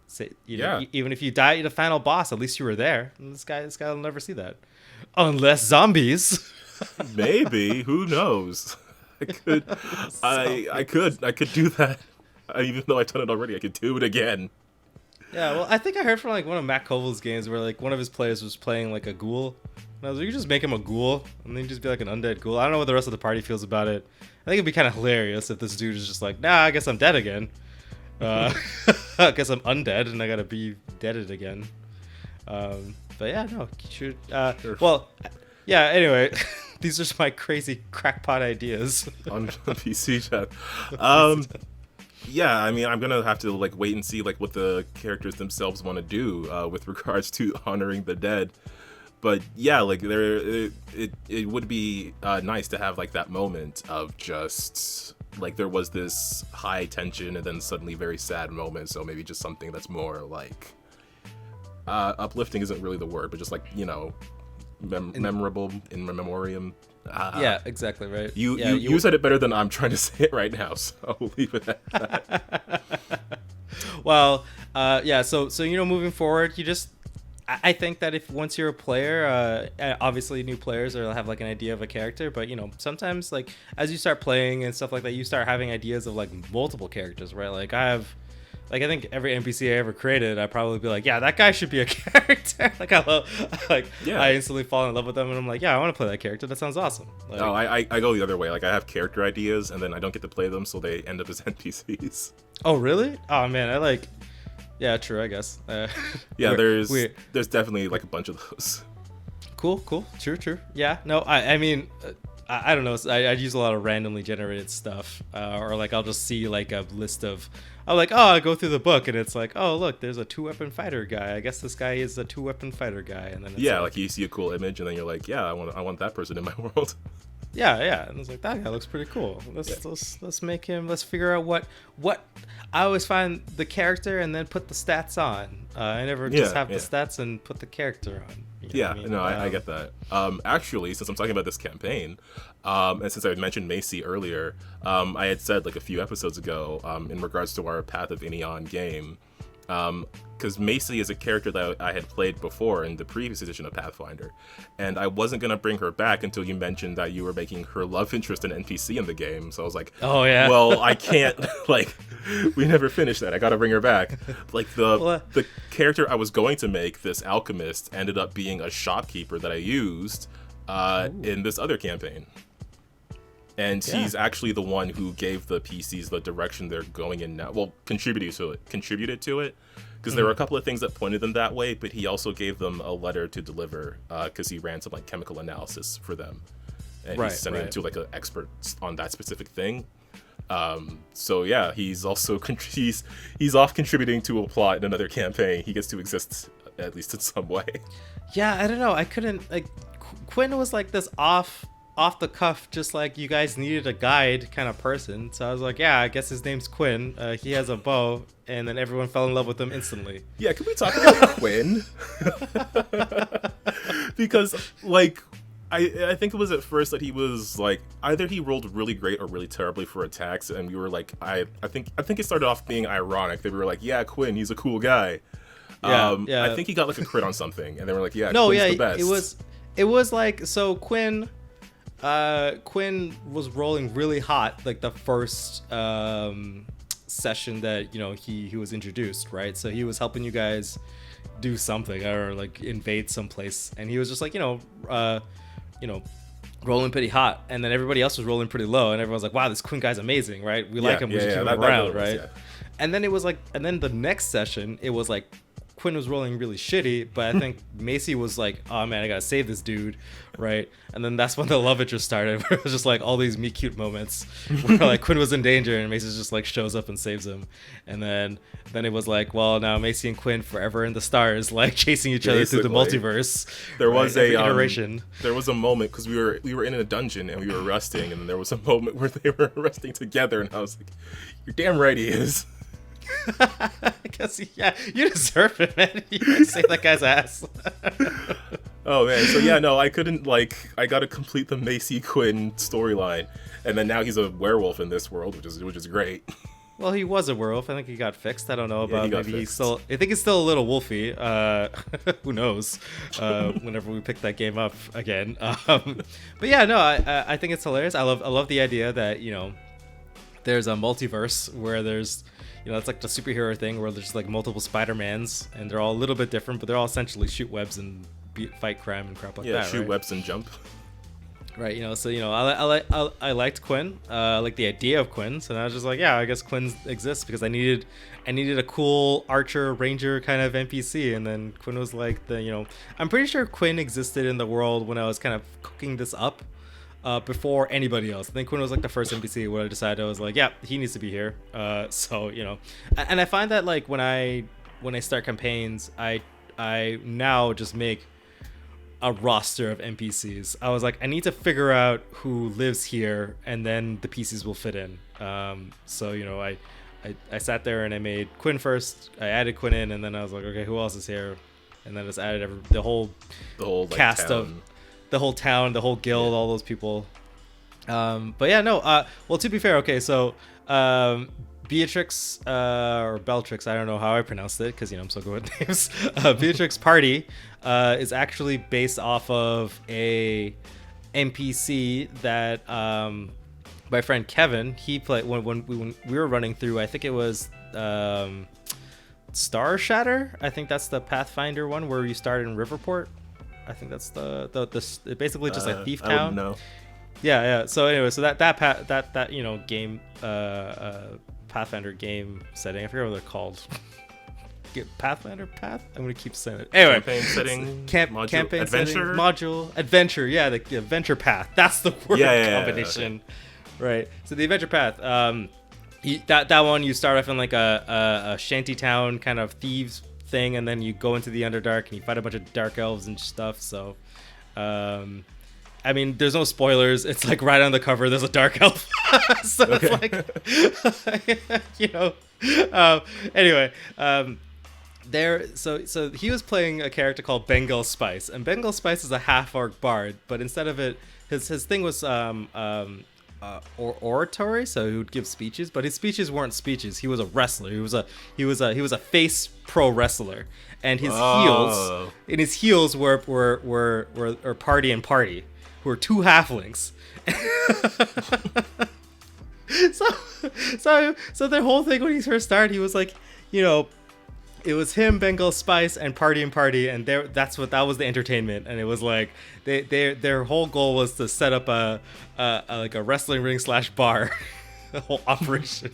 say even if you die at the final boss, at least you were there. And this guy will never see that, unless zombies. Maybe, who knows? I could do that. Even though I've done it already, I could do it again. Yeah, well, I think I heard from like one of Matt Koval's games where like one of his players was playing like a ghoul. And I was like, you just make him a ghoul and then just be like an undead ghoul. I don't know what the rest of the party feels about it. I think it'd be kind of hilarious if this dude is just like, nah, I guess I'm dead again. I guess I'm undead and I gotta be deaded again. But yeah, no, shoot. Sure. Well, yeah. Anyway, these are just my crazy crackpot ideas on PC chat. Yeah, I mean, I'm gonna have to like wait and see like what the characters themselves want to do with regards to honoring the dead. But yeah, like it would be nice to have like that moment of just like there was this high tension and then suddenly very sad moment. So maybe just something that's more like uplifting isn't really the word, but just like, you know, memorable in memoriam. Yeah, exactly right. You said it better than I'm trying to say it right now, so we'll leave it at that. Well, yeah. So you know, moving forward, I think that if once you're a player, obviously new players will have like an idea of a character, but you know, sometimes like as you start playing and stuff like that, you start having ideas of like multiple characters, right? Like I think every NPC I ever created, I'd probably be like, yeah, that guy should be a character. I instantly fall in love with them, and I'm like, yeah, I want to play that character. That sounds awesome. Like, no, I go the other way. Like I have character ideas, and then I don't get to play them, so they end up as NPCs. Oh, really? Oh man, yeah, true, I guess. Yeah, there's definitely like a bunch of those. Cool, true. Yeah, no, I mean, I don't know. I use a lot of randomly generated stuff, or like I'll just see like a list of. I'm like, oh, I go through the book and it's like, oh, look, there's a 2-weapon fighter guy. I guess this guy is a 2-weapon fighter guy, and then it's like you see a cool image and then you're like, yeah, I want that person in my world. Yeah, and it's like that guy looks pretty cool. Let's make him. Let's figure out what. I always find the character and then put the stats on. I never just have the stats and put the character on. You know what I mean? No, I get that. Actually, since I'm talking about this campaign, and since I had mentioned Macy earlier, I had said like a few episodes ago, in regards to our Path of Inion game, because Macy is a character that I had played before in the previous edition of Pathfinder, and I wasn't gonna bring her back until you mentioned that you were making her love interest an NPC in the game. So I was like, oh yeah, well, I can't. Like, we never finished that. I gotta bring her back. Like the character I was going to make, this alchemist, ended up being a shopkeeper that I used in this other campaign. And he's actually the one who gave the PCs the direction they're going in now. Well, contributed to it. Because there were a couple of things that pointed them that way, but he also gave them a letter to deliver because he ran some like chemical analysis for them. And he's sending it to like an expert on that specific thing. So yeah, he's also he's off contributing to a plot in another campaign. He gets to exist at least in some way. Yeah, I don't know. I couldn't like Quinn was like this off the cuff, just like you guys needed a guide kind of person. So I was like, yeah, I guess his name's Quinn. He has a bow, and then everyone fell in love with him instantly. Yeah, can we talk about Quinn? Because like I think it was at first that he was like either he rolled really great or really terribly for attacks, and we were like I think it started off being ironic that we were like, yeah, Quinn, he's a cool guy. Yeah. I think he got like a crit on something, and they were like, yeah, Quinn's the best. It was like, so Quinn was rolling really hot like the first session that, you know, he was introduced, right? So he was helping you guys do something or like invade someplace, and he was just like, rolling pretty hot, and then everybody else was rolling pretty low, and everyone's like, wow, this Quinn guy's amazing, right? We like him, we should keep him around, right? And then it was like, and then the next session it was like Quinn was rolling really shitty, but I think Macy was like, oh man, I gotta save this dude, right? And then that's when the love interest started, where it was just like all these meet cute moments where like Quinn was in danger and Macy just like shows up and saves him. And then it was like, well, now Macy and Quinn forever in the stars, like chasing each other through the multiverse. There was a iteration. There was a moment because we were in a dungeon and we were resting, and then there was a moment where they were resting together, and I was like, you're damn right he is. I guess, yeah, you deserve it, man. You save that guy's ass. Oh man, so yeah, no, I couldn't, like, I gotta complete the Macy Quinn storyline, and then now he's a werewolf in this world, which is great. Well, he was a werewolf. I think he got fixed. I don't know about, maybe fixed. He's still. I think he's still a little wolfy. Who knows? Whenever we pick that game up again. But yeah, no, I think it's hilarious. I love the idea that, you know, there's a multiverse where there's, it's like the superhero thing where there's like multiple Spider-Mans, and they're all a little bit different, but they're all essentially shoot webs and fight crime and crap like that. Yeah, shoot right? webs and jump. Right, so I liked Quinn. I like the idea of Quinn, so I was just like, yeah, I guess Quinn exists because I needed a cool archer ranger kind of NPC, and then Quinn was like I'm pretty sure Quinn existed in the world when I was kind of cooking this up before anybody else. I think Quinn was like the first NPC where I decided I was like, yeah, he needs to be here. So and I find that like when I start campaigns, I now just make a roster of NPCs. I was like, I need to figure out who lives here, and then the pieces will fit in. So I sat there and I made Quinn first. I added Quinn in, and then I was like, okay, who else is here? And then I just added the whole like, cast town. Of the whole town, the whole guild, all those people. But yeah, no. Well, to be fair, okay, so Beatrix or Beltrix, I don't know how I pronounced it because I'm so good with names. Beatrix party is actually based off of a NPC that my friend Kevin, he played when we were running through. I think it was Star Shatter. I think that's the Pathfinder one where you start in Riverport. I think that's the basically just like Thief Town. I wouldn't know. Yeah. So anyway, so that game Pathfinder game setting. I forget what they're called. Pathfinder Path. I'm gonna keep saying it. Anyway, campaign setting, campaign adventure setting, module, adventure. Yeah, the adventure path. That's the word combination. Yeah, okay. Right. So the adventure path. That one you start off in like a shanty town kind of thieves thing, and then you go into the Underdark and you fight a bunch of dark elves and stuff. So, I mean, there's no spoilers. It's like right on the cover. There's a dark elf. So okay. It's like, anyway, so he was playing a character called Bengal Spice, and Bengal Spice is a half-orc bard, but instead of it, his thing was oratory, so he would give speeches, but his speeches weren't speeches. He was a wrestler. He was a face pro wrestler, and his heels were party and party, who were two halflings. So the whole thing when he first started, he was like, it was him, Bengal Spice, and Party and Party, and that was the entertainment. And it was like their whole goal was to set up a wrestling ring / bar, the whole operation.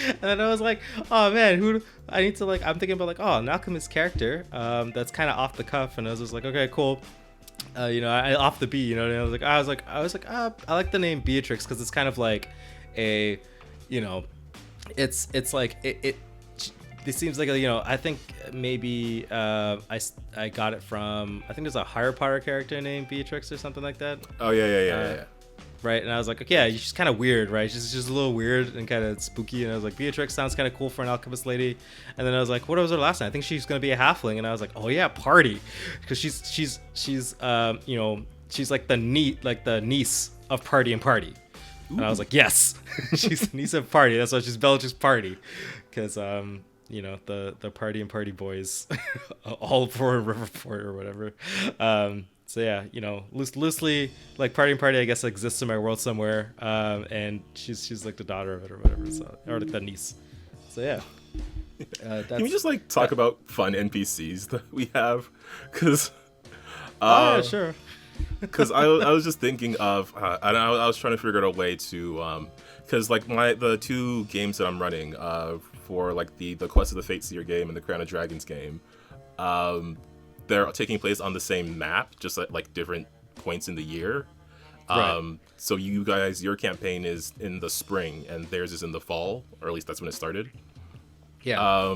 And then I was like, oh man, I'm thinking about like, an alchemist character that's kind of off the cuff, and I was just like, okay, cool. I off the beat, and I was like, I like the name Beatrix because it's kind of like a, it's like it seems like I think maybe I got it from, I think there's a Harry Potter character named Beatrix or something like that. Oh yeah. Right, and I was like, okay, yeah, she's kind of weird, right? She's just a little weird and kind of spooky, and I was like, Beatrix sounds kind of cool for an alchemist lady. And then I was like, what was her last name? I think she's gonna be a halfling, and I was like, oh yeah, Party, because she's like the niece of Party and Party. Ooh. And I was like, yes, she's the niece of Party. That's why she's Bellatrix Party, because the Party and Party boys, all for Riverport or whatever. So yeah, loosely like Party and Party, I guess, exists in my world somewhere, and she's like the daughter of it or whatever, or like the niece. So yeah. Can we just like talk about fun NPCs that we have? Because yeah, sure. Because I was just thinking of, I was trying to figure out a way to, because like the two games that I'm running, for like the Quest of the Fate Seer game and the Crown of Dragons game, they're taking place on the same map, just at like different points in the year. Right. So you guys, your campaign is in the spring and theirs is in the fall, or at least that's when it started. Yeah.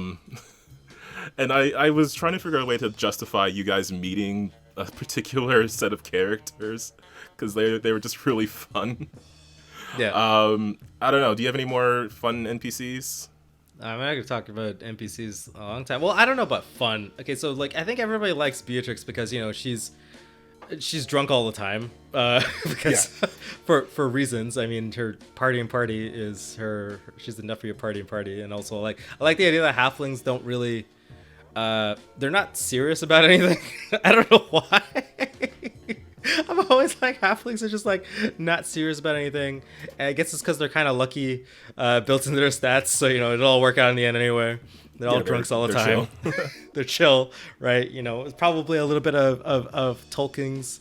And I was trying to figure out a way to justify you guys meeting a particular set of characters because they were just really fun. Yeah. I don't know. Do you have any more fun NPCs? I could talk about NPCs a long time. Well, I don't know about fun. Okay, so like I think everybody likes Beatrix because she's drunk all the time. Because for reasons. I mean, her Party and Party is she's enough for your Party and Party, and also like I like the idea that halflings don't really they're not serious about anything. I don't know why. always like halflings are just like not serious about anything. And I guess it's because they're kind of lucky, built into their stats. So it'll all work out in the end anyway. They're all drunks all the time. They're chill, right? It's probably a little bit of Tolkien's,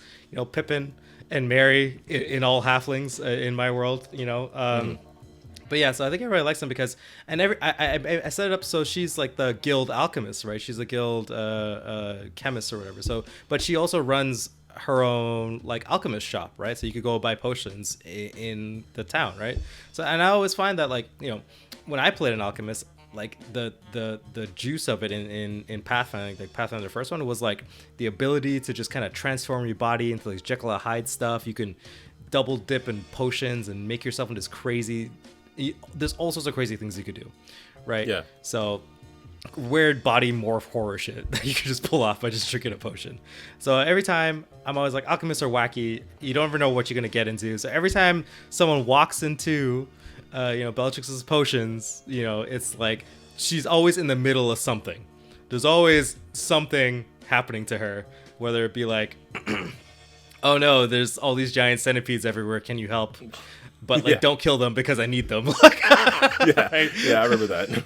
Pippin and Merry in all halflings in my world, But yeah, so I think everybody likes them because, and I set it up so she's like the guild alchemist, right? She's a guild chemist or whatever. So, but she also runs her own like alchemist shop, right? So you could go buy potions in the town, right? So, and I always find that like when I played an alchemist, like the juice of it in Pathfinder, like Pathfinder the first one was like the ability to just kind of transform your body into like Jekyll and Hyde stuff. You can double dip in potions and make yourself into this crazy. There's all sorts of crazy things you could do, right? Yeah. So weird body morph horror shit that you could just pull off by just drinking a potion. So every time I'm always like, alchemists are wacky. You don't ever know what you're gonna get into. So every time someone walks into Bellatrix's potions, it's like she's always in the middle of something. There's always something happening to her, whether it be like, oh no, there's all these giant centipedes everywhere. Can you help? But like, don't kill them because I need them. Yeah, I remember that.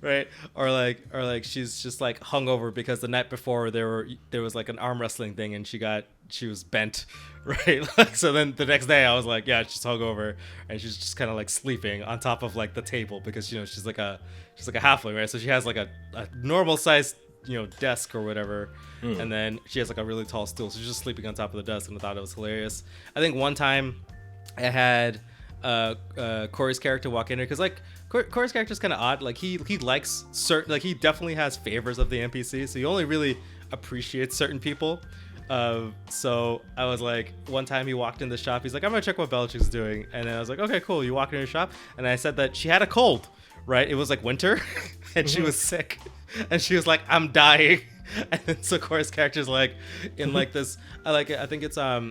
Right, or like she's just like hungover because the night before there was like an arm wrestling thing and she was bent, right? So then the next day I was like, yeah, she's hungover and she's just kind of like sleeping on top of like the table because she's like a halfling, right? So she has like a normal sized desk or whatever, and then she has like a really tall stool, so she's just sleeping on top of the desk, and I thought it was hilarious. I think one time I had Corey's character walk in here because like Corey's character is kind of odd. Like he likes certain, like he definitely has favors of the NPCs, so he only really appreciates certain people. So I was like, one time he walked in the shop, he's like, I'm gonna check what Bellatrix is doing, and then I was like, okay, cool. You walked in her shop, and I said that she had a cold, right? It was like winter, and she was sick, and she was like, I'm dying. And then so Corey's character's like in like this, I think it's I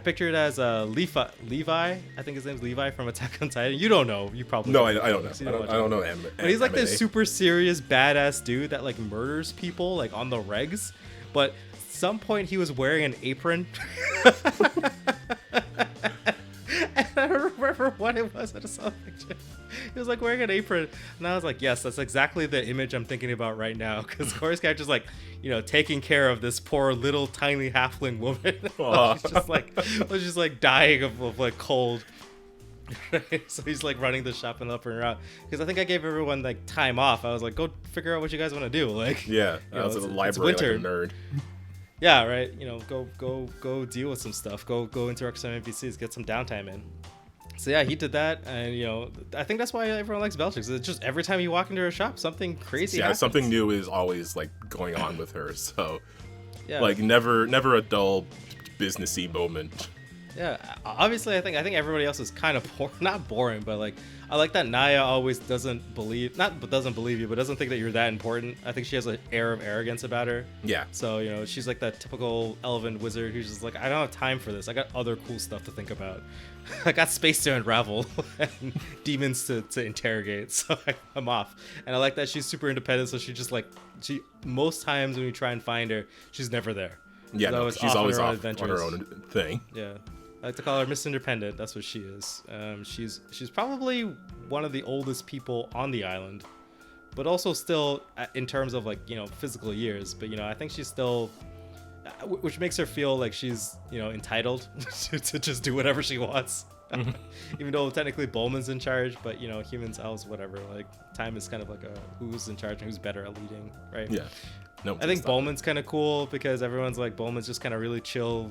picture it as Levi, I think his name's Levi from Attack on Titan. You don't know, you probably I don't know. I don't know anime. But he's like this super serious badass dude that like murders people like on the regs, but at some point he was wearing an apron. And I don't remember what it was. I just saw a picture. He was like wearing an apron, and I was like, yes, that's exactly the image I'm thinking about right now. Because Corey's character's like, taking care of this poor little tiny halfling woman. She's just like dying of like cold. So he's like running the shop and up and around. Because I think I gave everyone like time off. I was like, go figure out what you guys want to do. Like, yeah, I was at the library like a nerd. Yeah, right. Go deal with some stuff. Go interact with some NPCs. Get some downtime in. So yeah, he did that, and I think that's why everyone likes Bellatrix. It's just every time you walk into her shop, something crazy happens. Something new is always like going on with her. So, yeah, like never a dull businessy moment. Yeah, obviously, I think everybody else is kind of not boring, but like I like that Naya always doesn't believe you, but doesn't think that you're that important. I think she has an air of arrogance about her. Yeah. So she's like that typical elven wizard who's just like, I don't have time for this. I got other cool stuff to think about. I got space to unravel and demons to interrogate, so I'm off. And I like that she's super independent. So she most times when you try and find her, she's never there. Yeah, no, she's always off on her own thing. Yeah. I like to call her Miss Independent. That's what she is. She's probably one of the oldest people on the island, but also still in terms of like physical years. But I think she's still, which makes her feel like she's entitled to just do whatever she wants. Even though technically Bowman's in charge, but humans, elves, whatever. Like time is kind of like who's in charge and who's better at leading, right? Yeah. No. I think Bowman's kind of cool because everyone's like Bowman's just kind of really chill.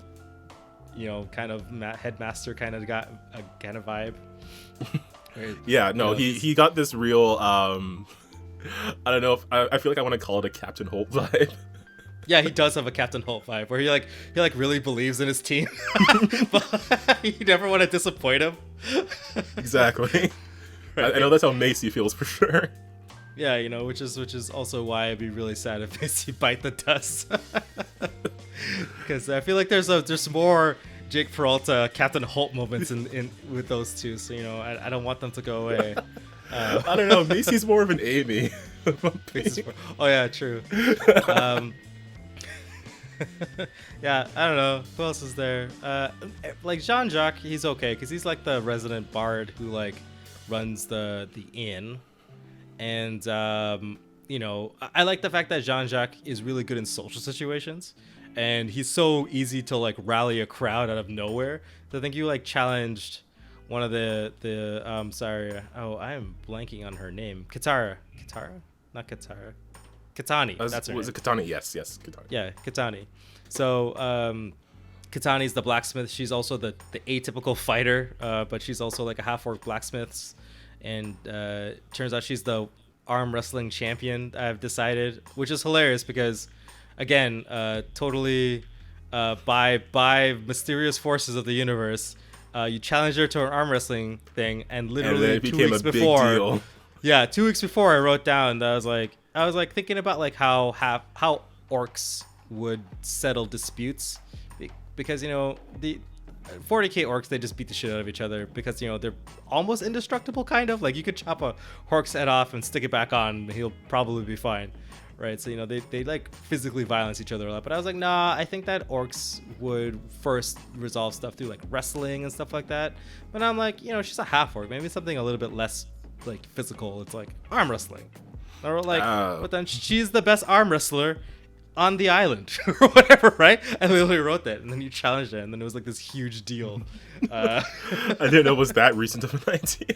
Kind of headmaster kind of got a kind of vibe. Right? Yeah, no, he got this real I don't know if I feel like I want to call it a Captain Holt vibe. Yeah, he does have a Captain Holt vibe where he really believes in his team, but you never want to disappoint him. Exactly. Right? I know that's how Macy feels for sure. Yeah, which is also why I'd be really sad if Macy bite the dust. Because I feel like there's more Jake Peralta, Captain Holt moments in with those two. So I don't want them to go away. I don't know. Macy's more of an Amy. Oh yeah, true. Yeah, I don't know who else is there. Like Jean-Jacques, he's okay because he's like the resident bard who like runs the inn, and you know, I like the fact that Jean-Jacques is really good in social situations, and he's so easy to like rally a crowd out of nowhere. So I think you like challenged one of the sorry, oh, I am blanking on her name. Katara, not Katara. Katani. That's her Was name. it Katani? Yes, Katani. Yeah, Katani. So Katani's the blacksmith. She's also the atypical fighter, but she's also like a half-orc blacksmith. And turns out she's the arm wrestling champion, I've decided, which is hilarious because, again, totally by mysterious forces of the universe, you challenged her to an arm wrestling thing, and literally it 2 became weeks a big before, deal. yeah, 2 weeks before I wrote down that I was like thinking about like how orcs would settle disputes, because you know the 40k orcs, they just beat the shit out of each other because you know they're almost indestructible, kind of like you could chop a orc's head off and stick it back on and he'll probably be fine, right? So you know they like physically violence each other a lot, but I was like, nah, I think that orcs would first resolve stuff through like wrestling and stuff like that. But I'm like, you know, she's a half orc, maybe something a little bit less like physical. It's like arm wrestling, or like, but then she's the best arm wrestler on the island or whatever, right? I literally wrote that, and then you challenged it, and then it was like this huge deal. I didn't know it was that recent of an idea.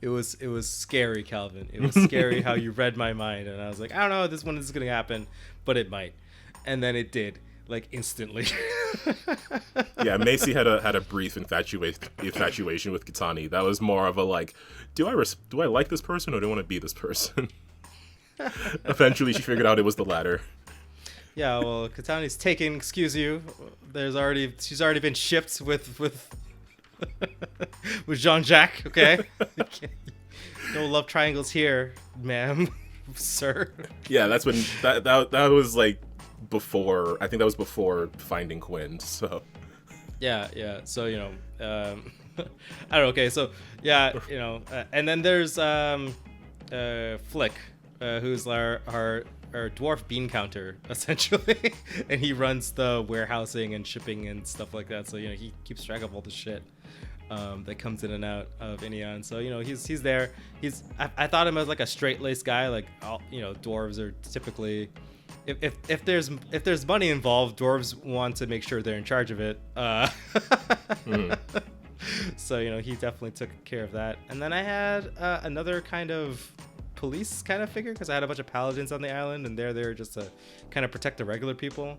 It was scary, Calvin. It was scary how you read my mind, and I was like, I don't know if this one is gonna happen, but it might, and then it did, like instantly. Yeah, Macy had a brief infatuation with Katani. That was more of a like, do I like this person or do I want to be this person? Eventually, she figured out it was the latter. Yeah, well, Katani's taken. Excuse you. She's already been shipped with with Jean-Jacques. Okay, no love triangles here, ma'am, sir. Yeah, that's when that was like before. I think that was before finding Quinn. So Yeah. So you know, I don't know. Okay, so yeah, you know, and then there's Flick, who's our dwarf bean counter essentially, and he runs the warehousing and shipping and stuff like that. So you know, he keeps track of all the shit that comes in and out of Inion. So you know, he's there. I thought him as like a straight-laced guy. Like all, you know, dwarves are typically, if there's money involved, dwarves want to make sure they're in charge of it. So you know, he definitely took care of that. And then I had another kind of police kind of figure, because I had a bunch of paladins on the island, and they're there just to kind of protect the regular people.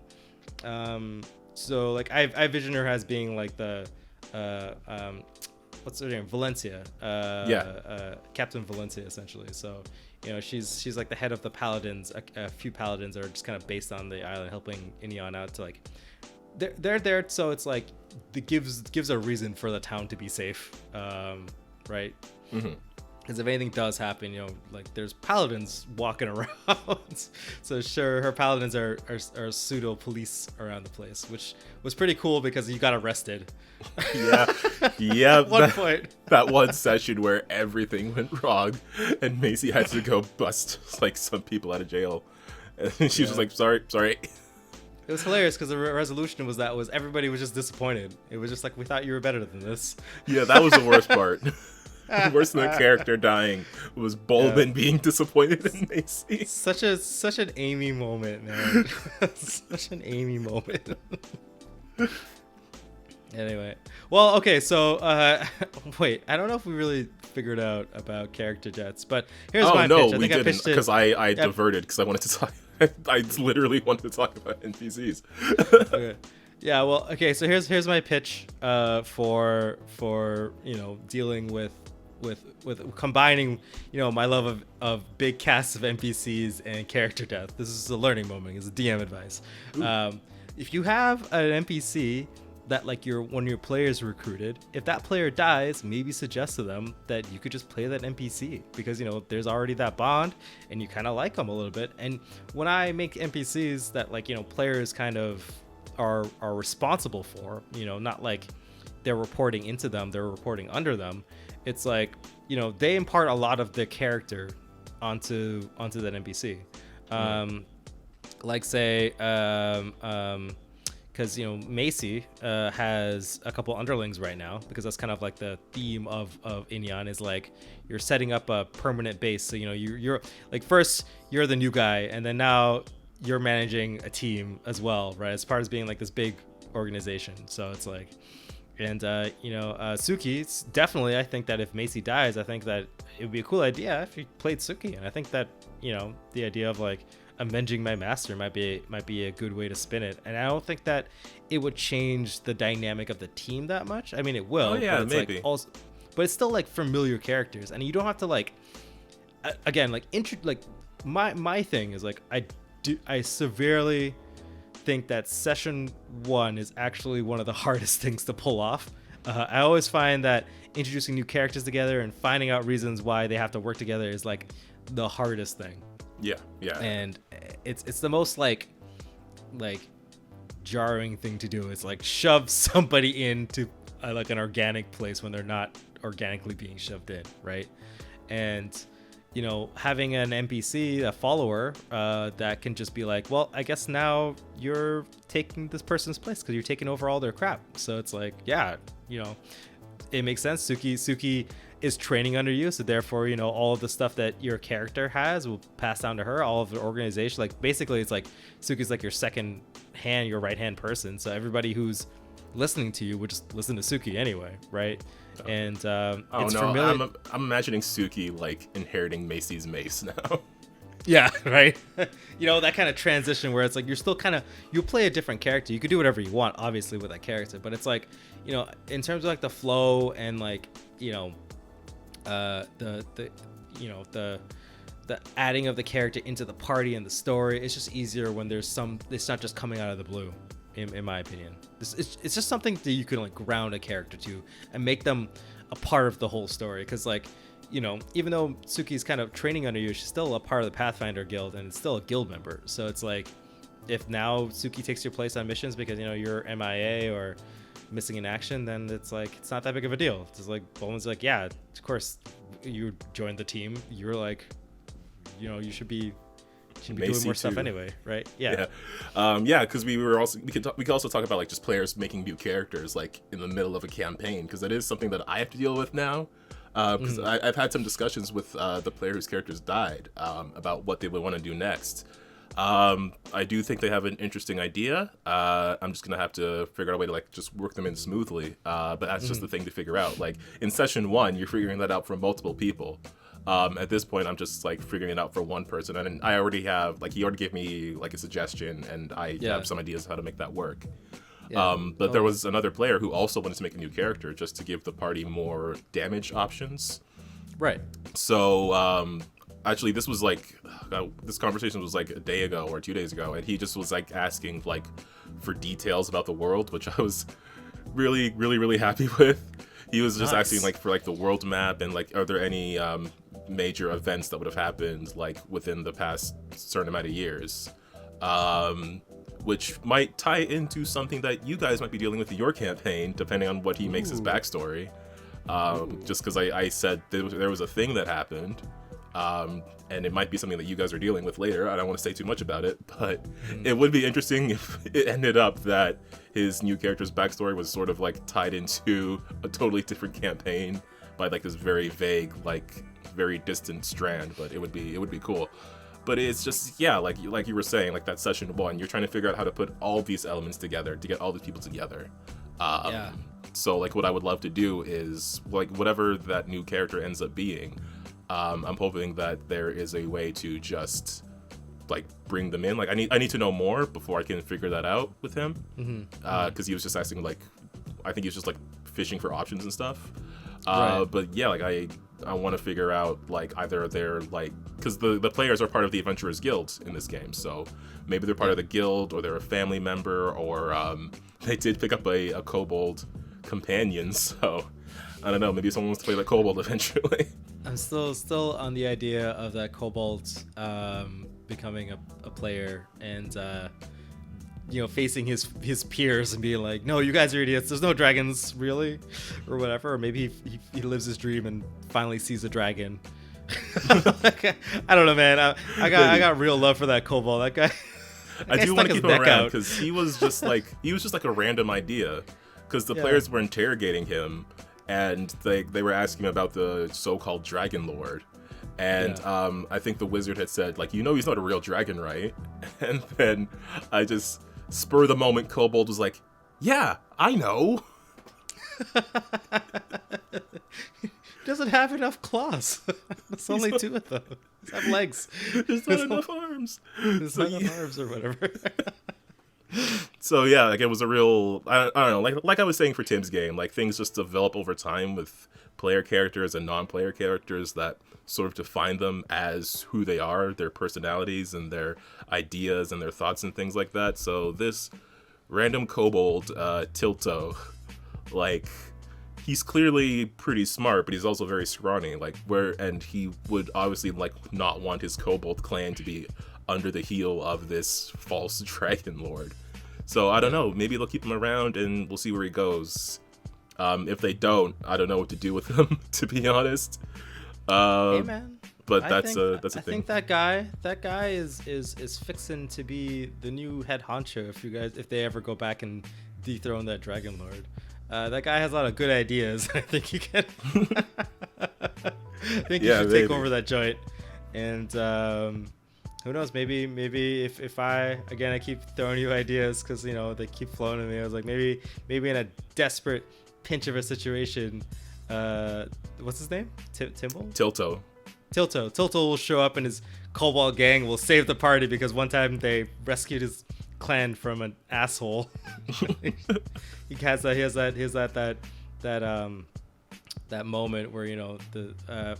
So like I vision her as being like the what's her name, Valencia, Captain Valencia, essentially. So you know, she's like the head of the paladins. A few paladins are just kind of based on the island, helping Inion out to like, they're there, so it's like it gives a reason for the town to be safe, right? Mm-hmm. Because if anything does happen, you know, like there's paladins walking around. So sure, her paladins are pseudo police around the place, which was pretty cool because you got arrested. Yeah. At one point, that one session where everything went wrong, and Macy had to go bust like some people out of jail, and she was just like, sorry. It was hilarious because the resolution was everybody was just disappointed. It was just like, we thought you were better than this. Yeah, that was the worst part. Worse than the character dying was Bolman being disappointed in Macy. Such an Amy moment, man. Such an Amy moment. Anyway, well, okay, so wait, I don't know if we really figured out about character jets, but here's my pitch. I think I pitched it because I diverted because I wanted to talk. I literally wanted to talk about NPCs. Okay. Yeah, well, okay, so here's my pitch for you know, dealing with combining, you know, my love of big casts of NPCs and character death. This is a learning moment. It's a DM advice. If you have an NPC that like one of your players recruited, if that player dies, maybe suggest to them that you could just play that NPC, because you know there's already that bond and you kind of like them a little bit. And when I make NPCs that like, you know, players kind of are responsible for, you know, not like they're reporting into them, they're reporting under them. It's like, you know, they impart a lot of their character onto that NPC. like say because Macy has a couple underlings right now, because that's kind of like the theme of Inyan, is like you're setting up a permanent base. So you're like, first you're the new guy, and then now you're managing a team as well, right? As part of being like this big organization. So it's like, and Suki, it's definitely, I think that if Macy dies, I think that it would be a cool idea if you played Suki, and I think that the idea of like avenging my master might be a good way to spin it. And I don't think that it would change the dynamic of the team that much. I mean, it will. Oh yeah, but it's maybe. Like also, but it's still like familiar characters, and you don't have to like, again, like my thing is like I severely think that session 1 is actually one of the hardest things to pull off. I always find that introducing new characters together and finding out reasons why they have to work together is like the hardest thing. Yeah. And it's the most like jarring thing to do. It's like shove somebody into like an organic place when they're not organically being shoved in, right? And having an NPC, a follower, that can just be like, well, I guess now you're taking this person's place because you're taking over all their crap. So it's like, yeah, it makes sense. Suki is training under you, so therefore, all of the stuff that your character has will pass down to her. All of the organization, like basically, it's like Suki's like your second hand, your right hand person. So everybody who's listening to you would just listen to Suki anyway, right? And it's familiar. I'm imagining Suki like inheriting Macy's mace now. Yeah, right. That kind of transition where it's like you're still kind of, you play a different character. You could do whatever you want, obviously, with that character, but it's like, in terms of like the flow and like the adding of the character into the party and the story, it's just easier when it's not just coming out of the blue. In my opinion, it's just something that you can like ground a character to and make them a part of the whole story. Because like, even though Suki's kind of training under you, she's still a part of the Pathfinder guild and it's still a guild member. So it's like, if now Suki takes your place on missions because you're MIA or missing in action, then it's like, it's not that big of a deal. It's just like Bowman's like, yeah, of course you joined the team. You're like, you should be doing more stuff anyway, right? Yeah. Because we could also talk about like just players making new characters like in the middle of a campaign, because that is something that I have to deal with now. Because I've had some discussions with the player whose characters died about what they would want to do next. I do think they have an interesting idea. I'm just gonna have to figure out a way to like just work them in smoothly. But that's just the thing to figure out. Like in session 1, you're figuring that out for multiple people. At this point, I'm just like figuring it out for one person, and I already have like, he already gave me like a suggestion, and I have some ideas how to make that work. But there was another player who also wanted to make a new character just to give the party more damage options. Right. So actually, this was like this conversation was like a day ago or 2 days ago, and he just was like asking like for details about the world, which I was really, really, really happy with. He was just asking like for like the world map and like, are there any major events that would have happened like within the past certain amount of years, which might tie into something that you guys might be dealing with in your campaign, depending on what he makes his backstory. Just because I said there was a thing that happened, and it might be something that you guys are dealing with later. I don't want to say too much about it, but it would be interesting if it ended up that his new character's backstory was sort of like tied into a totally different campaign by like this very vague, like very distant strand. But it would be cool. But it's just, yeah, like you were saying, like that session 1, you're trying to figure out how to put all these elements together to get all these people together. So like what I would love to do is like whatever that new character ends up being, I'm hoping that there is a way to just like bring them in. Like I need to know more before I can figure that out with him. Because he was just asking like, I think he was just like fishing for options and stuff. Right. But yeah, like I want to figure out like either they're like, because the players are part of the Adventurers Guild in this game, so maybe they're part of the guild, or they're a family member, or they did pick up a kobold companion. So I don't know, maybe someone wants to play the kobold eventually. I'm still on the idea of that kobold becoming a player and facing his peers and being like, no, you guys are idiots, there's no dragons really, or whatever. Or maybe he lives his dream and finally sees a dragon. I don't know, man. I got real love for that kobold. That guy. I guy do stuck want to his keep him neck around out. because he was just like a random idea, because the players were interrogating him, and they were asking him about the so-called Dragon Lord, and I think the wizard had said, like, he's not a real dragon, right? And then I just spur of the moment, Kobold was like, yeah, I know. He doesn't have enough claws. There's only two of them. He have legs. There's not enough arms. There's not enough arms or whatever. So yeah, like, it was a real, I don't know, like I was saying for Tim's game, like, things just develop over time with player characters and non-player characters that sort of define them as who they are, their personalities and their ideas and their thoughts and things like that. So this random kobold, Tilto, like, he's clearly pretty smart, but he's also very scrawny, and he would obviously, like, not want his kobold clan to be under the heel of this false dragon lord. So I don't know, maybe they'll keep him around and we'll see where he goes. If they don't, I don't know what to do with him, to be honest. Hey man, but that's a thing. I think that guy is fixing to be the new head honcho if they ever go back and dethrone that dragon lord. That guy has a lot of good ideas. I think he can. I think he should take over that joint. And who knows? Maybe if I keep throwing you ideas because they keep flowing to me. I was like, maybe in a desperate pinch of a situation, what's his name? Tilto. Tilto will show up and his kobold gang will save the party because one time they rescued his clan from an asshole. he has that moment where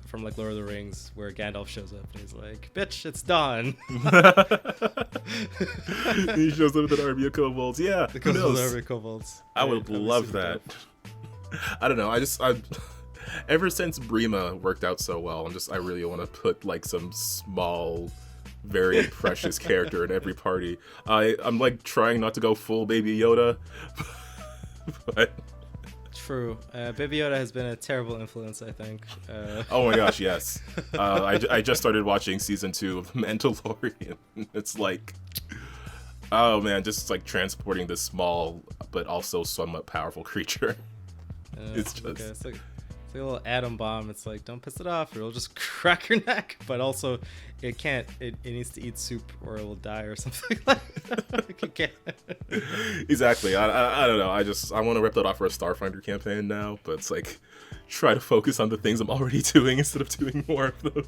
from like Lord of the Rings where Gandalf shows up and he's like, bitch, it's dawn. He shows up with an army of kobolds. Yeah, Because of the army of kobolds. I would love that. I don't know, I ever since Brima worked out so well, I really want to put like some small, very precious character in every party. I'm like trying not to go full Baby Yoda, but true. Baby Yoda has been a terrible influence, I think. Oh my gosh, yes. I just started watching season 2 of The Mandalorian. It's like, oh man, just like transporting this small but also somewhat powerful creature. It's just it's like a little atom bomb. It's like, don't piss it off or it'll just crack your neck. But also, it can't. It needs to eat soup or it will die or something like that. It can't. Exactly. I don't know. I want to rip that off for a Starfinder campaign now, but it's like, try to focus on the things I'm already doing instead of doing more of them.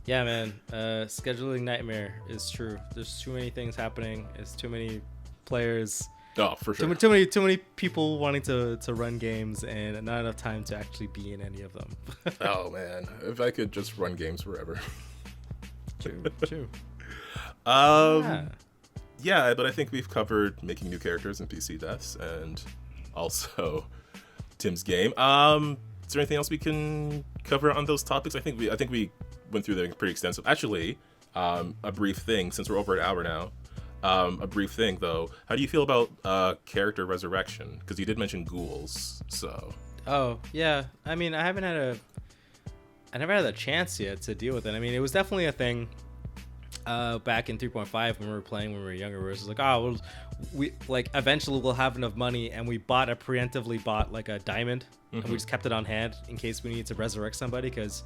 Yeah, man. Scheduling nightmare is true. There's too many things happening. It's too many players. Oh, for sure. Too many people wanting to run games and not enough time to actually be in any of them. Oh man, if I could just run games forever. True. Yeah, but I think we've covered making new characters and PC deaths, and also Tim's game. Is there anything else we can cover on those topics? I think we went through them pretty extensive. Actually, a brief thing, since we're over an hour now. A brief thing though. How do you feel about character resurrection? Because you did mention ghouls, so. Oh yeah, I mean, I never had a chance yet to deal with it. I mean, it was definitely a thing back in 3.5 when we were playing when we were younger. Where it was like, oh, we like eventually we'll have enough money, and we preemptively bought like a diamond, and we just kept it on hand in case we needed to resurrect somebody, because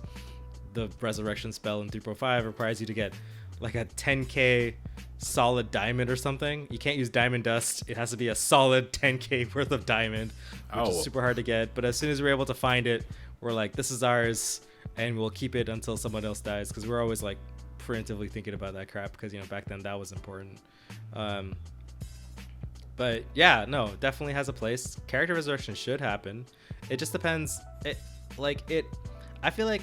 the resurrection spell in 3.5 requires you to get like a 10k solid diamond or something. You can't use diamond dust. It has to be a solid 10k worth of diamond, which is super hard to get. But as soon as we're able to find it, we're like, this is ours, and we'll keep it until someone else dies, because we're always like preemptively thinking about that crap, because back then that was important. But yeah, no, definitely has a place. Character resurrection should happen. It just depends. I feel like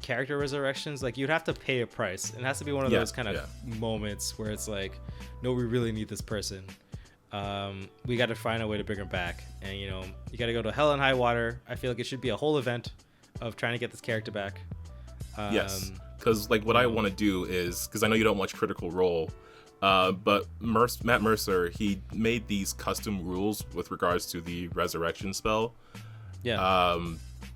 character resurrections, like, you'd have to pay a price. It has to be one of those kind of moments where it's like, no, we really need this person. We got to find a way to bring her back, and you got to go to hell and high water. I feel like it should be a whole event of trying to get this character back. Yes, because like what I want to do is, because I know you don't watch Critical Role, but Matt Mercer, he made these custom rules with regards to the resurrection spell. Yeah.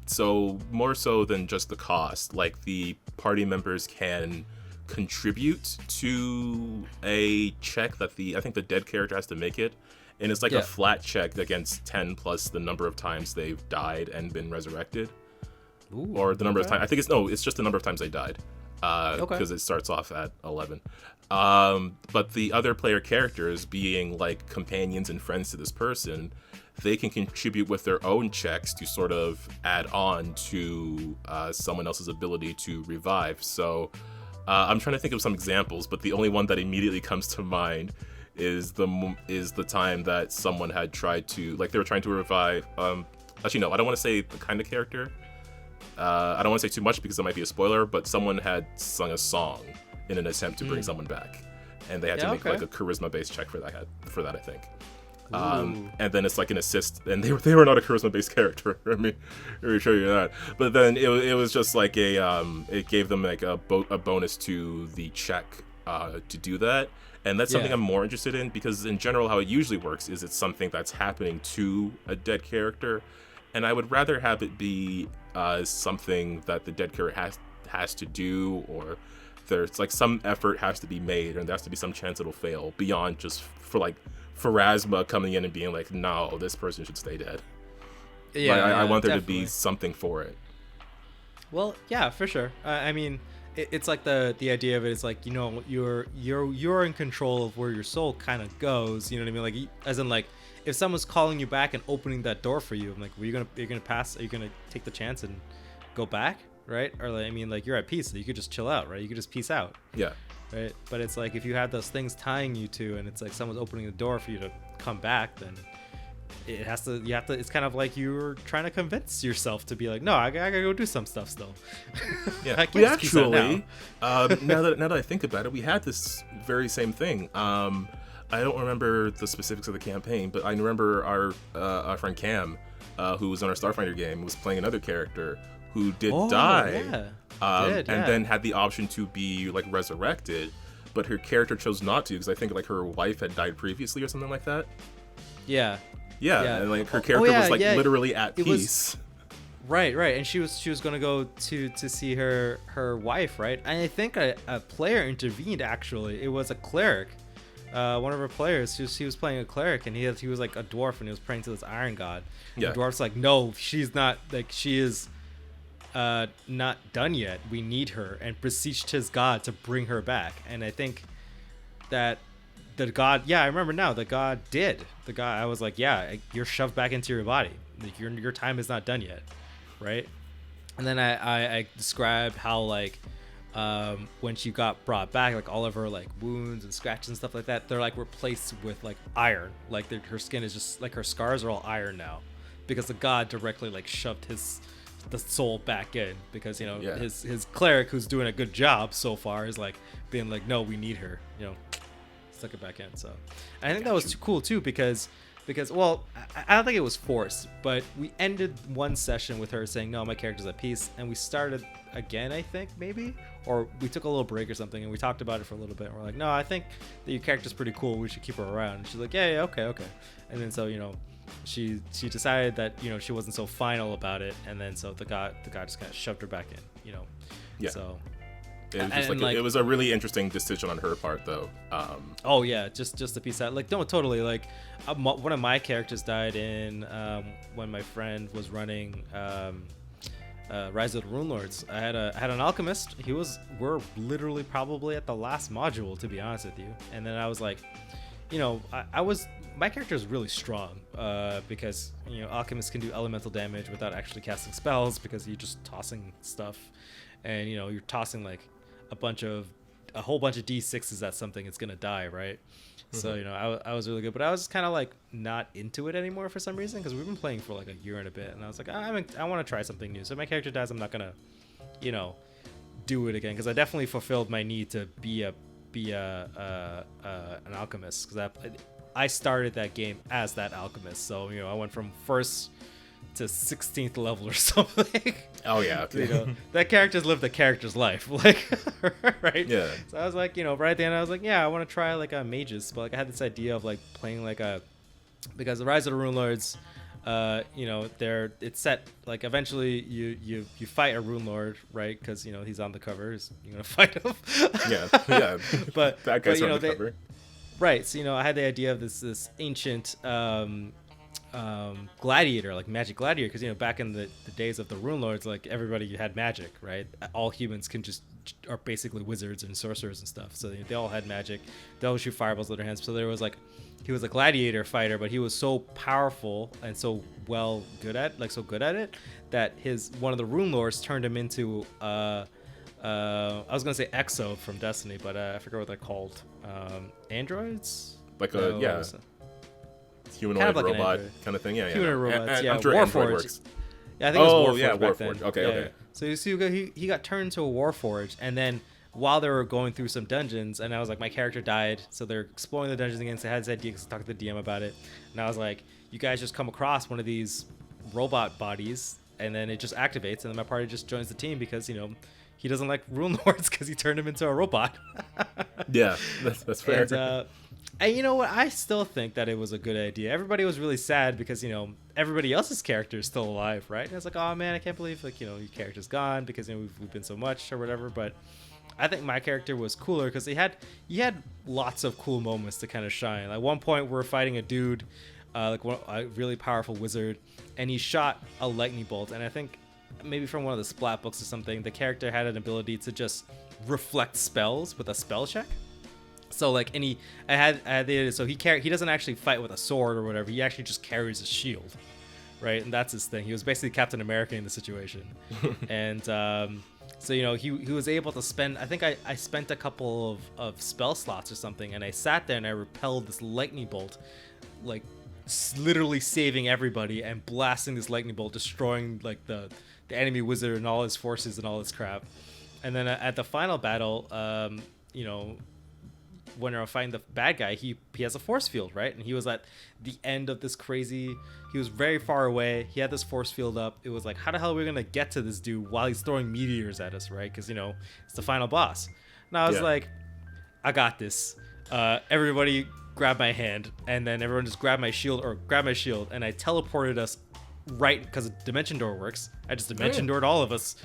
So more so than just the cost, like the party members can contribute to a check that I think the dead character has to make it, and it's like a flat check against 10 plus the number of times they've died and been resurrected. Ooh, or the number of times. I think it's just the number of times they died, Okay. because it starts off at 11. But the other player characters, being like companions and friends to this person, they can contribute with their own checks to sort of add on to someone else's ability to revive. So I'm trying to think of some examples, but the only one that immediately comes to mind is the time that someone had tried to, like, they were trying to revive. Actually, no, I don't want to say the kind of character. I don't want to say too much because it might be a spoiler, but someone had sung a song in an attempt to bring someone back, and they had to make like a charisma-based check for that, I think. And then it's like an assist, and they were not a charisma-based character. Let me show you that. But then it was just like it gave them like a bonus to the check to do that, and that's something I'm more interested in, because in general how it usually works is it's something that's happening to a dead character, and I would rather have it be something that the dead character has to do, or there's like some effort has to be made, and there has to be some chance it'll fail beyond just for like Pharasma coming in and being like, no, this person should stay dead. Yeah, like, I want there definitely to be something for it. Well, yeah, for sure. I mean, it's like the idea of it is like, you know, you're in control of where your soul kind of goes. You know what I mean? Like, as in like, if someone's calling you back and opening that door for you, I'm like, you're gonna pass? Are you gonna take the chance and go back, right? Or like, I mean, like, you're at peace, so you could just chill out, right? You could just peace out. Yeah. Right. But it's like, if you have those things tying you to, and it's like someone's opening the door for you to come back, then you have to. It's kind of like you're trying to convince yourself to be like, no, I gotta go do some stuff still. Yeah. We actually, now that I think about it, we had this very same thing. I don't remember the specifics of the campaign, but I remember our friend Cam, who was on our Starfinder game, was playing another character who did die. Yeah. And then had the option to be like resurrected, but her character chose not to, because I think like her wife had died previously or something like that. Yeah, and like her character was like literally at peace. Right, and she was gonna go to see her wife, right? And I think a player intervened. Actually, it was a cleric. One of her players, he was playing a cleric, and he was like a dwarf, and he was praying to this iron god. Yeah. The dwarf's like, no, she's not, like, she is not done yet. We need her, and beseeched his god to bring her back. And I think that the god, I remember now, the god did. The god, I was like, you're shoved back into your body. Like, your time is not done yet, right? And then I described how, like, when she got brought back, like, all of her like wounds and scratches and stuff like that, they're like replaced with like iron. Like, her skin is just like, her scars are all iron now, because the god directly like shoved the soul back in, because, you know, his cleric, who's doing a good job so far, is like being like, no, we need her, you know, stuck it back in. So I think that was too cool too, because well, I don't think it was forced, but we ended one session with her saying, no, my character's at peace, and we started again, I think, maybe, or we took a little break or something, and we talked about it for a little bit, and we're like, no, I think that your character's pretty cool, we should keep her around. And she's like, yeah, okay. And then, so, you know, she decided that, you know, she wasn't so final about it, and then so the guy just kind of shoved her back in, you know. So it was just it was a really interesting decision on her part, though. Just a piece out, like, no, totally, like, one of my characters died in when my friend was running Rise of the Rune Lords. I had an alchemist. We're literally probably at the last module, to be honest with you, and then I was like, you know, my character is really strong, because, you know, alchemists can do elemental damage without actually casting spells, because you're just tossing stuff, and, you know, you're tossing like a whole bunch of d6s at something, it's gonna die, right? So, you know, I was really good, but I was kind of like not into it anymore for some reason, because we've been playing for like a year and a bit, and I was like, I want to try something new. So if my character dies, I'm not gonna, you know, do it again, because I definitely fulfilled my need to be an alchemist, because I started that game as that alchemist. So, you know, I went from first to 16th level or something. Oh yeah, okay. You know, that character's lived the character's life, like, right? Yeah. So I was like, you know, right at the end, I was like, I want to try like a mages, but like I had this idea of like playing like because the Rise of the Rune Lords, it's set like eventually you fight a rune lord, right? Because he's on the cover. You're gonna fight him. Yeah. but that guy's but, on the cover. Right. So I had the idea of this ancient gladiator, like magic gladiator, because back in the days of the rune lords, like everybody had magic, right? All humans are basically wizards and sorcerers and stuff, so they all had magic. They all shoot fireballs with their hands. So there was he was a gladiator fighter, but he was so powerful and so good at it that one of the rune lords turned him into I was gonna say Exo from Destiny, but I forget what they're called. Androids, humanoid like robot kind of thing. Humanoid robots. I'm sure Android works. Yeah, I think it was Warforged back Warforged. then. Okay. So you see, he got turned into a Warforged, and then while they were going through some dungeons, and I was like, my character died, so they're exploring the dungeons again. So I had this idea because I talked to the DM about it, and I was like, you guys just come across one of these robot bodies, and then it just activates, and then my party just joins the team because he doesn't like rune lords because he turned him into a robot. Yeah, that's fair. And you know what? I still think that it was a good idea. Everybody was really sad because everybody else's character is still alive, right? And it's like, oh man, I can't believe your character's gone because we've been so much or whatever. But I think my character was cooler because he had lots of cool moments to kind of shine. Like one point we're fighting a dude, a really powerful wizard, and he shot a lightning bolt. And I think maybe from one of the splat books or something, the character had an ability to just reflect spells with a spell check. So I had the idea, so he doesn't actually fight with a sword or whatever. He actually just carries a shield, right? And that's his thing. He was basically Captain America in the situation. And so he was able to spend. I think I spent a couple of spell slots or something, and I sat there and I repelled this lightning bolt, like literally saving everybody and blasting this lightning bolt, destroying like the enemy wizard and all his forces and all this crap. And then at the final battle, when I find the bad guy, he has a force field, right? And he was at the end of this crazy. He was very far away. He had this force field up. It was like, how the hell are we gonna get to this dude while he's throwing meteors at us, right? Because it's the final boss. And I was like, I got this. Everybody grab my hand, and then everyone just grab my shield, and I teleported us right because Dimension Door works. I just Dimension Doored all of us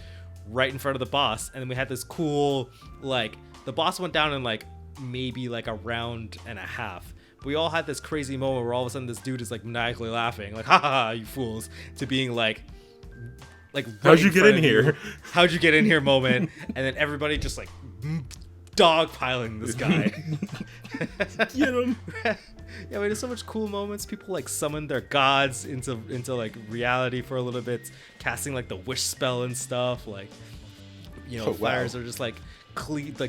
right in front of the boss, and then we had this cool the boss went down in maybe a round and a half. But we all had this crazy moment where all of a sudden this dude is maniacally laughing, ha ha ha, you fools, to being right how'd you get in here? How'd you get in here moment, and then everybody just dogpiling this guy. Get him. Yeah, there's so much cool moments. People summon their gods into reality for a little bit, casting the wish spell and stuff. Fires are just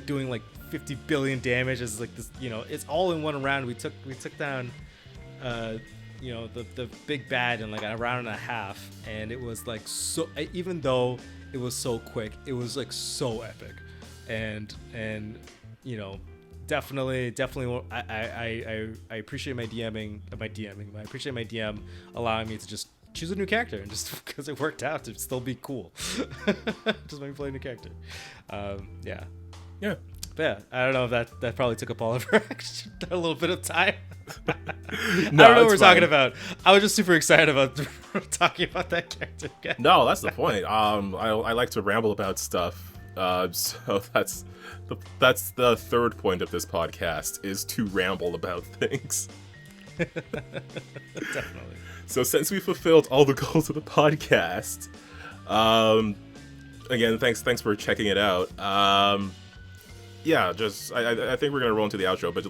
doing 50 billion damage. It's this, it's all in one round. We took down the big bad in a round and a half, and it was so, even though it was so quick, it was so epic. And definitely I appreciate my DMing. I appreciate my DM allowing me to just choose a new character, and just because it worked out to still be cool. Just let me play a new character. Yeah. But yeah, I don't know if that probably took up all of our a little bit of time. No, I don't know what we're talking about. I was just super excited about talking about that character again. No, that's the point. I like to ramble about stuff. So that's the third point of this podcast, is to ramble about things. Definitely. So since we fulfilled all the goals of the podcast, again, thanks for checking it out. Yeah, just I think we're gonna roll into the outro, but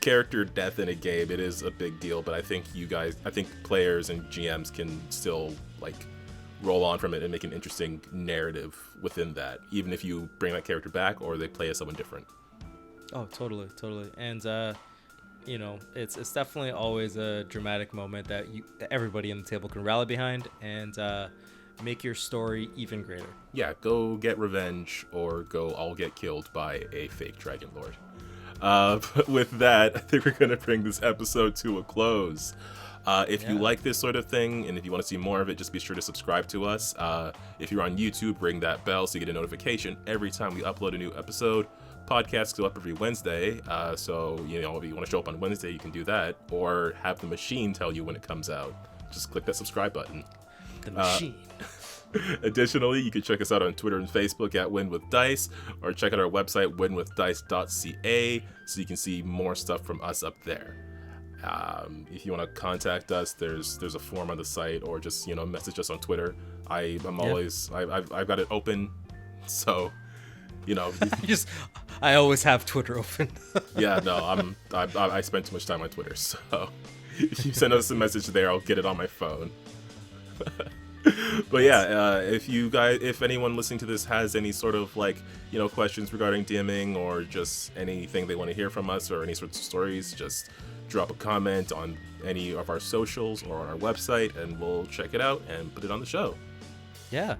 character death in a game, it is a big deal. But I think players and GMs can still roll on from it and make an interesting narrative within that, even if you bring that character back or they play as someone different. Oh, totally. And it's definitely always a dramatic moment that everybody on the table can rally behind and make your story even greater. Yeah, go get revenge or go all get killed by a fake dragon lord. But with that, I think we're gonna bring this episode to a close. If you like this sort of thing, and if you want to see more of it, just be sure to subscribe to us. If you're on YouTube, ring that bell so you get a notification every time we upload a new episode. podcasts go up every Wednesday. So, if you want to show up on Wednesday, you can do that. Or have the machine tell you when it comes out. Just click that subscribe button. The machine. Additionally, you can check us out on Twitter and Facebook at Win With Dice, or check out our website, winwithdice.ca, so you can see more stuff from us up there. If you want to contact us, there's a form on the site, or just message us on Twitter. I'm always I've got it open, so I always have Twitter open. Yeah, no, I spend too much time on Twitter, so if you send us a message there, I'll get it on my phone. But yeah, if anyone listening to this has any sort of questions regarding DMing, or just anything they want to hear from us, or any sorts of stories, just drop a comment on any of our socials or on our website, and we'll check it out and put it on the show. Yeah,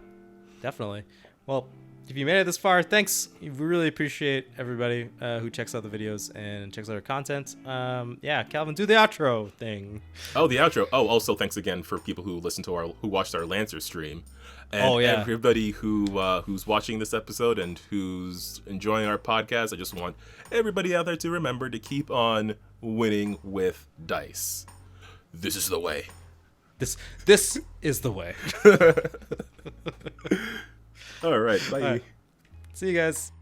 definitely. Well, if you made it this far, thanks. We really appreciate everybody who checks out the videos and checks out our content. Calvin, do the outro thing. Oh, the outro. Oh, also thanks again for people who watched our Lancer stream, and everybody who's watching this episode and who's enjoying our podcast. I just want everybody out there to remember to keep on winning with dice. This is the way. This is the way. All right. Bye. All right. See you guys.